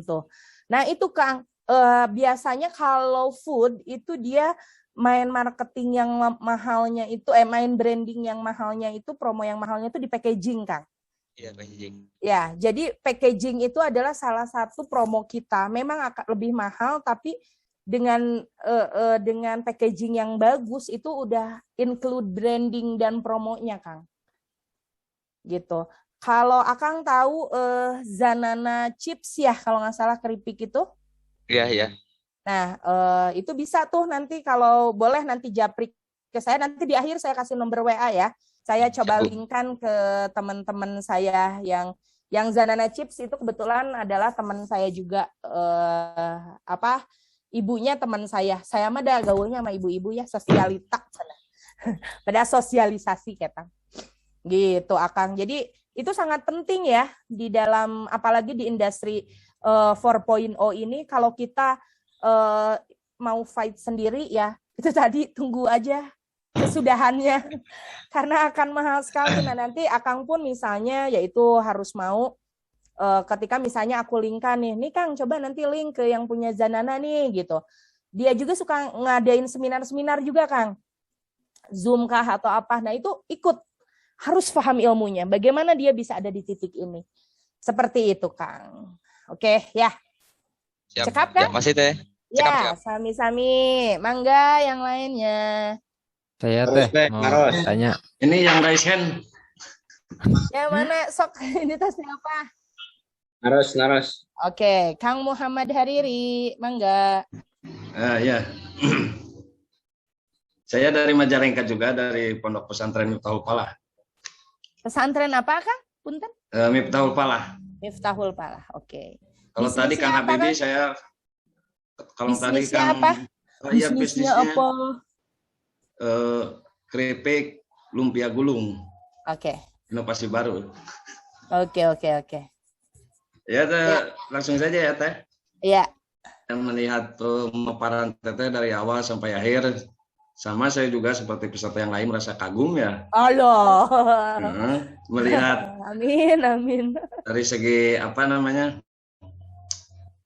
tuh. Nah itu Kang, biasanya kalau food itu dia main marketing yang mahalnya itu, main branding yang mahalnya itu, promo yang mahalnya itu di packaging Kang. Iya, packaging. Ya, jadi packaging itu adalah salah satu promo kita. Memang akan lebih mahal, tapi dengan packaging yang bagus itu udah include branding dan promonya, Kang. Gitu. Kalau Akang tahu Zanana Chips ya, kalau nggak salah keripik itu. Iya, iya. Nah, itu bisa tuh nanti kalau boleh nanti japri ke saya. Nanti di akhir saya kasih nomor WA ya. Saya coba linkkan ke teman-teman saya yang Zanana Chips itu kebetulan adalah teman saya juga ibunya teman saya. Saya mah dah gaulnya sama ibu-ibu ya, sosialita pada sosialisasi kita. Gitu, Akang. Jadi itu sangat penting ya di dalam apalagi di industri 4.0 ini kalau kita mau fight sendiri ya, itu tadi tunggu aja kesudahannya karena akan mahal sekali. Nah nanti Akang pun misalnya yaitu harus mau ketika misalnya aku linkkan nih Kang coba nanti link ke yang punya Zanana nih gitu. Dia juga suka ngadain seminar-seminar juga Kang, Zoom kah atau apa. Nah itu ikut, harus paham ilmunya. Bagaimana dia bisa ada di titik ini. Seperti itu Kang. Oke ya. Siap. Cekap kan? Ya, masih teh. Ya, sami-sami. Mangga yang lainnya. Saya teh mau tanya. Ini yang raise hand. Yang mana sok ini tas siapa? Naros. Oke, Kang Muhammad Hariri, mangga. Ya. Saya dari Majalengka juga, dari Pondok Pesantren Miftahul Falah. Pesantren apa Kang? Punten? Miftahul Falah. Miftahul Falah, oke. Kalau tadi Kang Habibi saya, kalau tadi bisnisnya Kang, apa? Iya Bisnisnya bisnisnya apa? keripik lumpia gulung. Oke. Inovasi baru. Oke. Ya, langsung saja ya Teh. Iya. Yang melihat pemaparan Teteh dari awal sampai akhir, sama saya juga seperti peserta yang lain merasa kagum ya. Allah. Melihat Amin. dari segi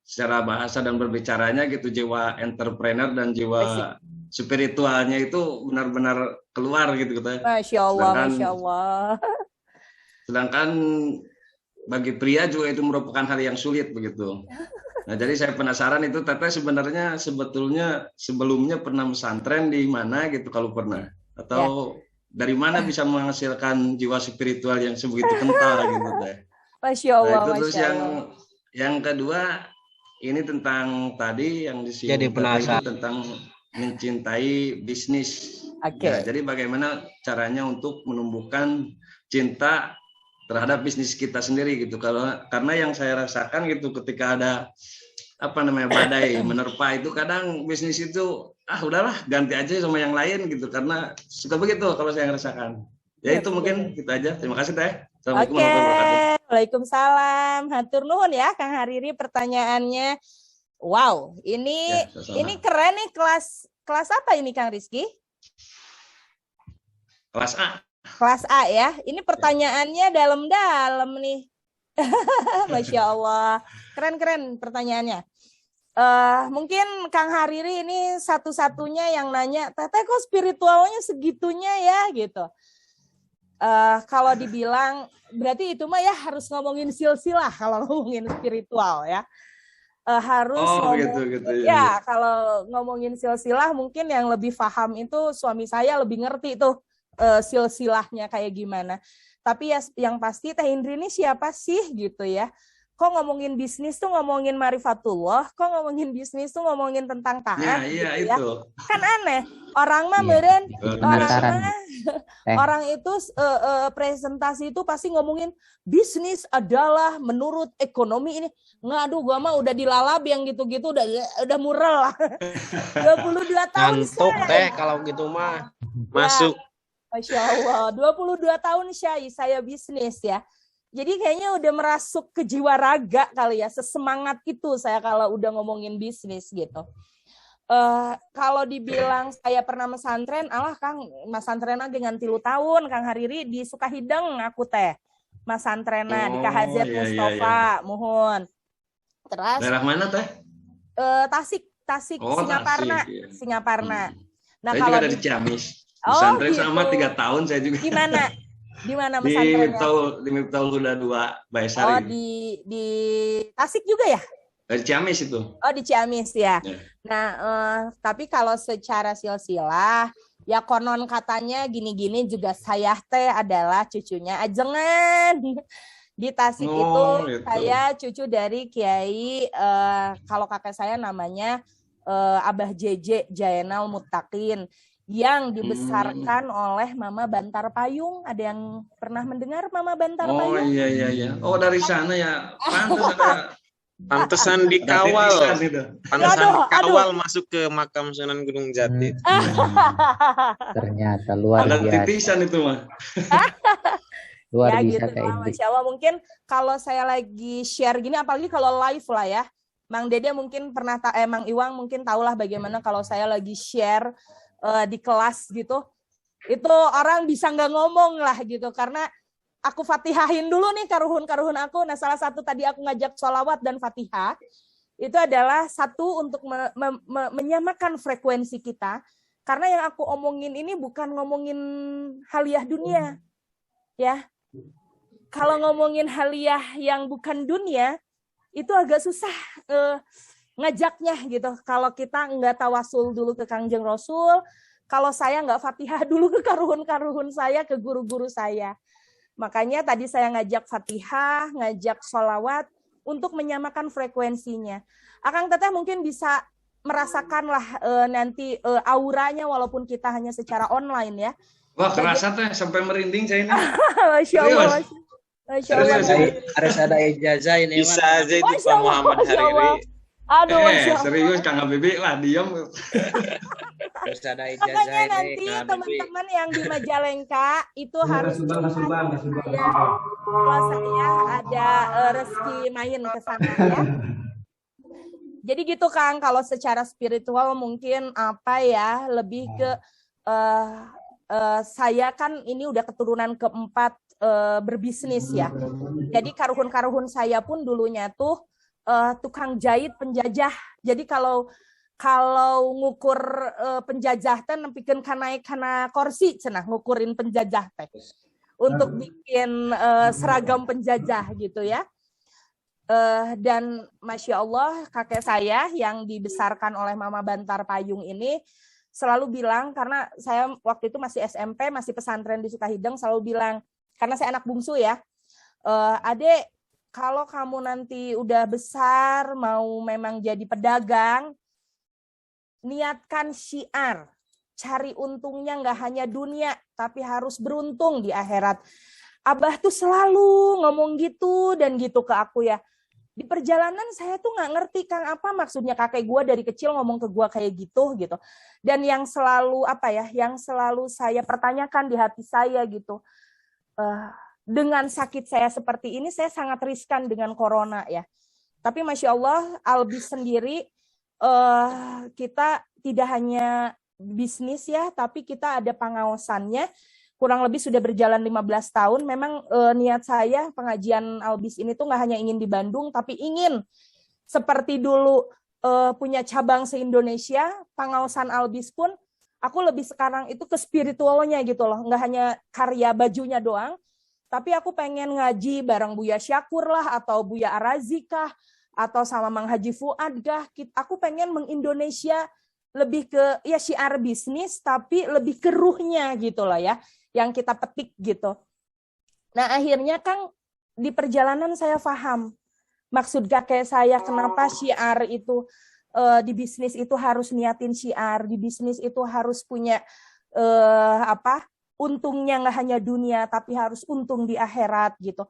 secara bahasa dan berbicaranya gitu, jiwa entrepreneur dan jiwa spiritualnya itu benar-benar keluar gitu Teh. Masya Allah. Sedangkan bagi pria juga itu merupakan hal yang sulit begitu. Nah, jadi saya penasaran itu Teteh sebetulnya sebelumnya pernah pesantren di mana gitu kalau pernah, atau dari mana bisa menghasilkan jiwa spiritual yang sebegitu kental gitu Teh. Masya Allah. Nah, itu terus yang kedua ini tentang tadi yang disinggung itu tentang mencintai bisnis. Ya, jadi bagaimana caranya untuk menumbuhkan cinta terhadap bisnis kita sendiri gitu. Karena yang saya rasakan gitu ketika ada badai menerpa itu, kadang bisnis itu udahlah ganti aja sama yang lain gitu, karena suka begitu kalau saya rasakan. Ya itu mungkin gitu aja. Terima kasih Teh. Assalamualaikum warahmatullahi wabarakatuh. Waalaikumsalam. Hatur nuhun ya Kang Hariri pertanyaannya. Wow, ini keren nih. Kelas apa ini Kang Rizky? Kelas A. Kelas A ya. Ini pertanyaannya dalam-dalam nih. Masya Allah. Keren pertanyaannya. Mungkin Kang Hariri ini satu-satunya yang nanya, Teteh kok spiritualnya segitunya ya gitu. Kalau dibilang berarti itu mah ya harus ngomongin silsilah kalau ngomongin spiritual ya. Harus gitu. Ya, kalau ngomongin silsilah mungkin yang lebih paham itu suami saya lebih ngerti tuh silsilahnya kayak gimana. Tapi ya yang pasti Teh Indri ini siapa sih gitu ya. Kok ngomongin bisnis tuh ngomongin marifatullah, kok ngomongin bisnis tuh ngomongin tentang taat gitu ya. Itu. Kan aneh. Orang mah meureun orang itu presentasi itu pasti ngomongin bisnis adalah menurut ekonomi ini. Aduh gua mah udah dilalab yang gitu-gitu udah murel lah. 22 tahun Ngantuk Teh kalau gitu mah. Masuk. Masya Allah, 22 tahun saya bisnis ya. Jadi kayaknya udah merasuk ke jiwa raga kali ya, sesemangat itu saya kalau udah ngomongin bisnis gitu. Kalau dibilang saya pernah mesantren, Kang, mesantren aja dengan 3 tahun, Kang Hariri di Sukahideng aku Teh. Mesantrena di KHZ Mustafa, mohon. Terus daerah mana Teh? Tasik, Singaparna. Nah, saya kalau juga dari Ciamis. Pesantren sama 3 tahun saya juga. Gimana? Di mana Di pesantrennya? Miftahul Huda 2 Oh, Baesari. di Tasik juga ya? Di Ciamis itu. Oh, di Ciamis ya. Ya. Nah, tapi kalau secara silsilah, ya konon katanya gini-gini juga saya teh adalah cucunya Ajengan. Di Tasik itu gitu. saya cucu dari Kiai, kalau kakek saya namanya Abah JJ Jainal Muttaqin, yang dibesarkan oleh Mama Bantar Payung. Ada yang pernah mendengar Mama Bantar Oh Payung? iya. Oh dari sana ya. Pantes ada. Pantesan dikawal. Ada titisan itu. Pantesan Aduh, kawal masuk ke makam Sunan Gunung Jati. Ternyata luar Ada biasa. titisan itu mah. Luar Ya biasa gitu Kak lah, Indri. Masya Allah. Mungkin kalau saya lagi share gini, apalagi kalau live lah ya, Mang Dede mungkin pernah, Mang Iwang mungkin tahulah bagaimana kalau saya lagi share di kelas gitu, itu orang bisa nggak ngomong lah gitu, karena aku fatihahin dulu nih karuhun-karuhun aku. Nah, salah satu tadi aku ngajak sholawat dan fatihah, itu adalah satu untuk menyamakan frekuensi kita, karena yang aku omongin ini bukan ngomongin haliah dunia, ya. Kalau ngomongin haliah yang bukan dunia, itu agak susah ngajaknya gitu. Kalau kita nggak tawasul dulu ke Kangjeng Rasul, kalau saya nggak fatihah dulu ke karuhun-karuhun saya, ke guru-guru saya. Makanya tadi saya ngajak fatihah, ngajak sholawat, untuk menyamakan frekuensinya. Akang Teteh mungkin bisa merasakanlah nanti auranya, walaupun kita hanya secara online ya. Wah kerasa teh sampai merinding saya ini. Masya Allah. Masya Allah. Harus ada ijazah ini. Bisa aja itu Pak Muhammad Hariri. Aduh, Masya Allah. Serius Kang Habibie lah diam. Harus ada ijazah Makanya ini. nanti teman-teman yang di Majalengka itu harus ya, kalau saya ada rezeki main ke sana ya. Jadi gitu Kang, kalau secara spiritual mungkin apa ya, lebih ke saya kan ini udah keturunan keempat berbisnis ya. Jadi karuhun-karuhun saya pun dulunya tuh tukang jahit penjajah. Jadi kalau ngukur penjajah teh nempikeun kana kursi cenah ngukurin penjajah teh untuk bikin seragam penjajah gitu ya. Dan Masya Allah kakek saya yang dibesarkan oleh Mama Bantar Payung ini selalu bilang, karena saya waktu itu masih SMP, masih pesantren di Sukahideng, selalu bilang, karena saya anak bungsu ya, Adek, kalau kamu nanti udah besar, mau memang jadi pedagang, niatkan syiar, cari untungnya nggak hanya dunia, tapi harus beruntung di akhirat. Abah tuh selalu ngomong gitu dan gitu ke aku ya. Di perjalanan saya tuh nggak ngerti Kang apa maksudnya kakek gue dari kecil ngomong ke gue kayak gitu. Dan yang selalu yang selalu saya pertanyakan di hati saya gitu. Dengan sakit saya seperti ini, saya sangat riskan dengan corona ya. Tapi Masya Allah, Albis sendiri, kita tidak hanya bisnis ya, tapi kita ada pengawasannya. Kurang lebih sudah berjalan 15 tahun. Memang niat saya pengajian Albis ini tuh nggak hanya ingin di Bandung, tapi ingin seperti dulu punya cabang se-Indonesia, pengawasan Albis pun aku lebih sekarang itu ke spiritualnya gitu loh. Nggak hanya karya bajunya doang, tapi aku pengen ngaji bareng Buya Syakur lah, atau Buya Arazi kah, atau sama Mang Haji Fuad kah. Aku pengen mengindonesia lebih ke ya syiar bisnis, tapi lebih ke ruhnya gitu loh ya, yang kita petik gitu. Nah akhirnya Kang, di perjalanan saya paham maksud kakek saya kenapa syiar itu di bisnis itu harus niatin syiar, di bisnis itu harus punya untungnya nggak hanya dunia, tapi harus untung di akhirat gitu.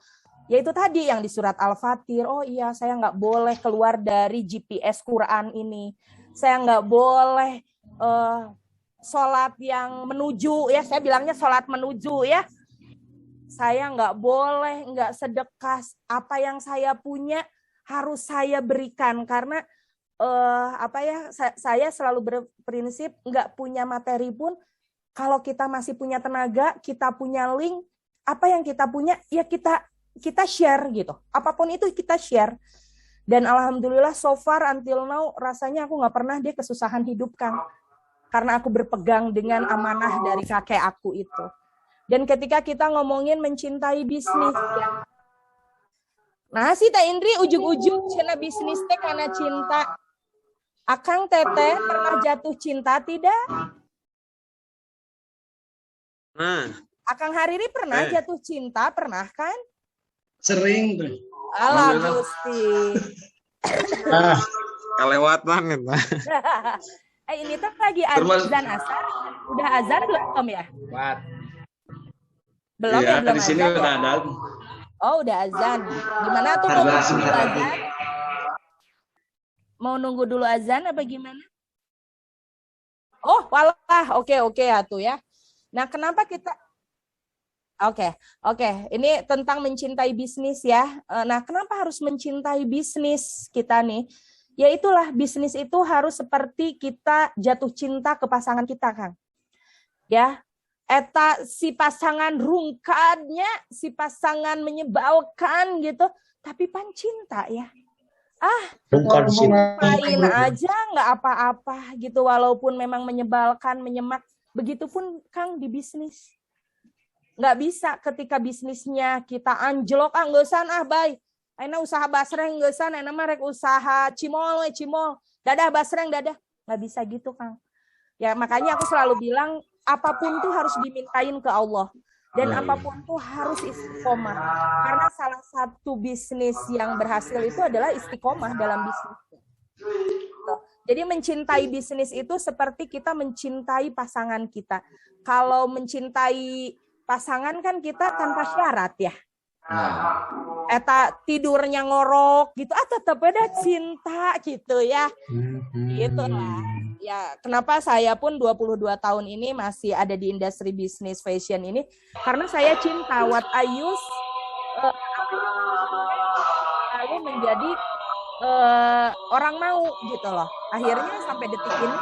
Yaitu tadi yang di surat Al-Fatir, oh iya saya nggak boleh keluar dari GPS Quran ini, saya nggak boleh sholat yang menuju ya, saya bilangnya sholat menuju ya, saya nggak boleh nggak sedekah, apa yang saya punya harus saya berikan, karena saya selalu berprinsip nggak punya materi pun, kalau kita masih punya tenaga, kita punya link, apa yang kita punya ya kita share gitu, apapun itu kita share. Dan alhamdulillah so far until now rasanya aku nggak pernah dia kesusahan hidup Kang, karena aku berpegang dengan amanah dari kakek aku itu. Dan ketika kita ngomongin mencintai bisnis, ya. Nah, si Teh Indri ujung-ujung cina bisnis teh karena cinta. Akang Teteh pernah jatuh cinta tidak? Nah, Akang Hariri pernah jatuh cinta, pernah kan? Sering tuh. Alah Alhamdulillah. Gusti. kelewat banget. Ini tuh lagi azan asar. Udah azan belum ya? Belum ya, Iya, belum di sini azan udah ya? ada. Oh, udah azan. Gimana tuh mau nunggu dulu azan? Mau nunggu dulu azan apa gimana? Oh, walah. Oke atuh ya. Nah, kenapa kita Oke. Ini tentang mencintai bisnis ya. Nah, kenapa harus mencintai bisnis kita nih? Ya itulah, bisnis itu harus seperti kita jatuh cinta ke pasangan kita, Kang. Ya, eta si pasangan rungkadnya, si pasangan menyebalkan gitu, tapi pan cinta ya. Main aja nggak apa-apa gitu, walaupun memang menyebalkan, menyemak. Begitupun Kang di bisnis. Nggak bisa ketika bisnisnya kita anjlok, ngeusan bay. Aina usaha basreng ngeusan, aina mah rek usaha cimol. Dadah basreng, dadah. Nggak bisa gitu, Kang. Ya makanya aku selalu bilang, apapun tuh harus dimintain ke Allah. Dan apapun tuh harus istiqomah. Karena salah satu bisnis yang berhasil itu adalah istiqomah dalam bisnis. Jadi mencintai bisnis itu seperti kita mencintai pasangan kita. Kalau mencintai pasangan kan kita tanpa syarat ya. Eta tidurnya ngorok gitu, tetap ada cinta gitu ya. Gitu lah. Ya, kenapa saya pun 22 tahun ini masih ada di industri bisnis fashion ini, karena saya cinta what I use lalu menjadi orang mau gitu loh. Akhirnya sampai detik ini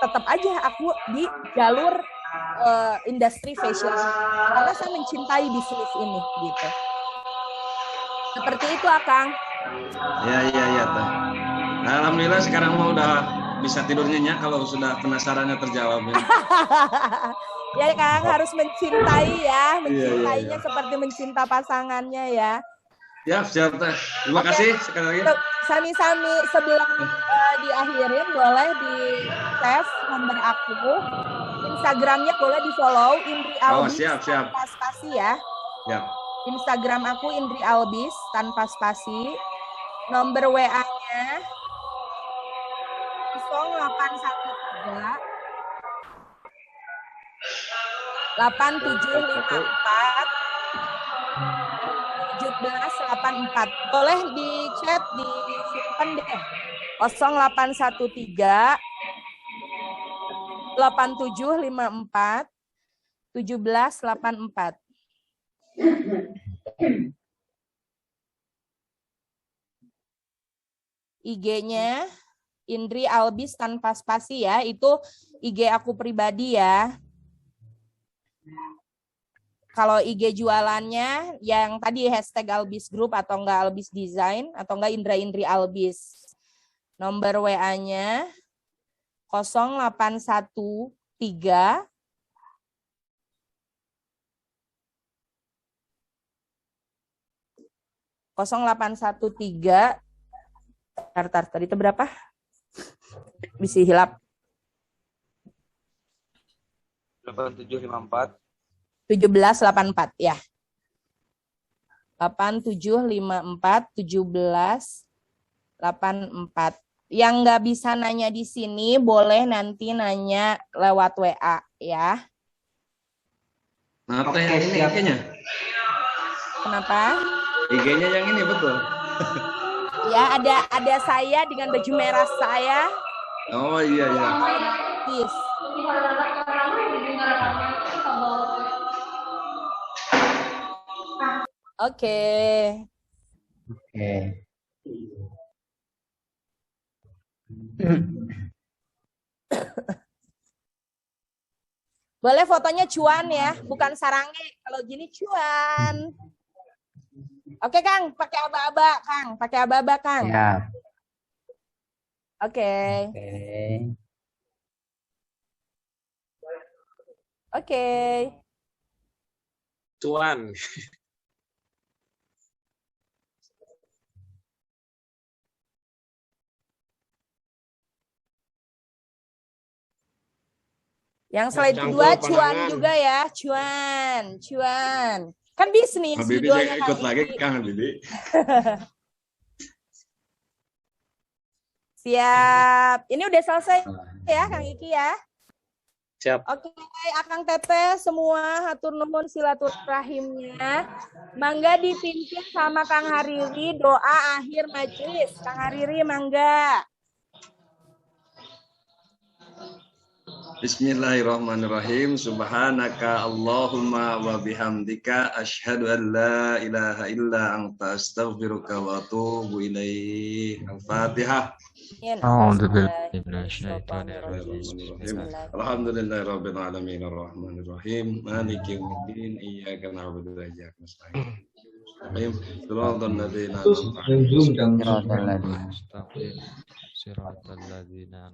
tetap aja aku di jalur industri fashion karena saya mencintai bisnis ini gitu. Seperti itu, Akang. Ya. Nah, alhamdulillah sekarang mah udah bisa tidur nyenyak kalau sudah penasarannya terjawab. Ya, Kang harus mencintai ya, mencintainya seperti mencinta pasangannya ya. Ya, siap. Terima kasih sekali lagi. Sami-sami sebelum diakhirin boleh di save nomor aku. Instagramnya boleh di follow Indri Albis tanpa spasi ya. Siap. Instagram aku Indri Albis tanpa spasi. Nomor WA-nya 0813 8754 1784. Boleh di chat, disimpan deh. 0813 8754 1784. IG-nya Indri Albis tanpa spasi ya. Itu IG aku pribadi ya. Kalau IG jualannya yang tadi hashtag Albis Group atau enggak Albis Design atau enggak Indri Albis. Nomor WA-nya 0813 tadi itu berapa? Bisa hilap. 8754 1784 ya. 8754 1784. Yang nggak bisa nanya di sini boleh nanti nanya lewat WA ya. Nah, Teh yang ini IG-nya. Kenapa? IG-nya yang ini betul. Ya, ada saya dengan baju merah saya. Oh iya. Peace. Oke. Boleh fotonya cuan ya, bukan sarange. Kalau gini cuan. Oke, Kang, pakai aba-aba, Kang. Pakai aba-aba, Kang. Ya. Oke. cuan. Yang selain itu dua cuan juga ya, cuan. Kan bisnis Habibie judulnya ikut Kang lagi Iki. Kang Habibie. Siap. Ini udah selesai ya Kang Iki ya. Siap. Oke, Akang Teteh semua hatur nuhun silaturahimnya. Mangga dipimpin sama Kang Hariri doa akhir majelis. Kang Hariri mangga. Bismillahirrahmanirrahim. Subhanaka Allahumma wa bihamdika asyhadu an la ilaha illa anta astaghfiruka wa atubu ilaik. Al-Fatihah. Alhamdulillahirabbil alamin arrahmanir rahim maliki yaumiddin iyyaka na'budu wa iyyaka nasta'in. Shiratal ladzina an'amta 'alaihim. Siratal ladzina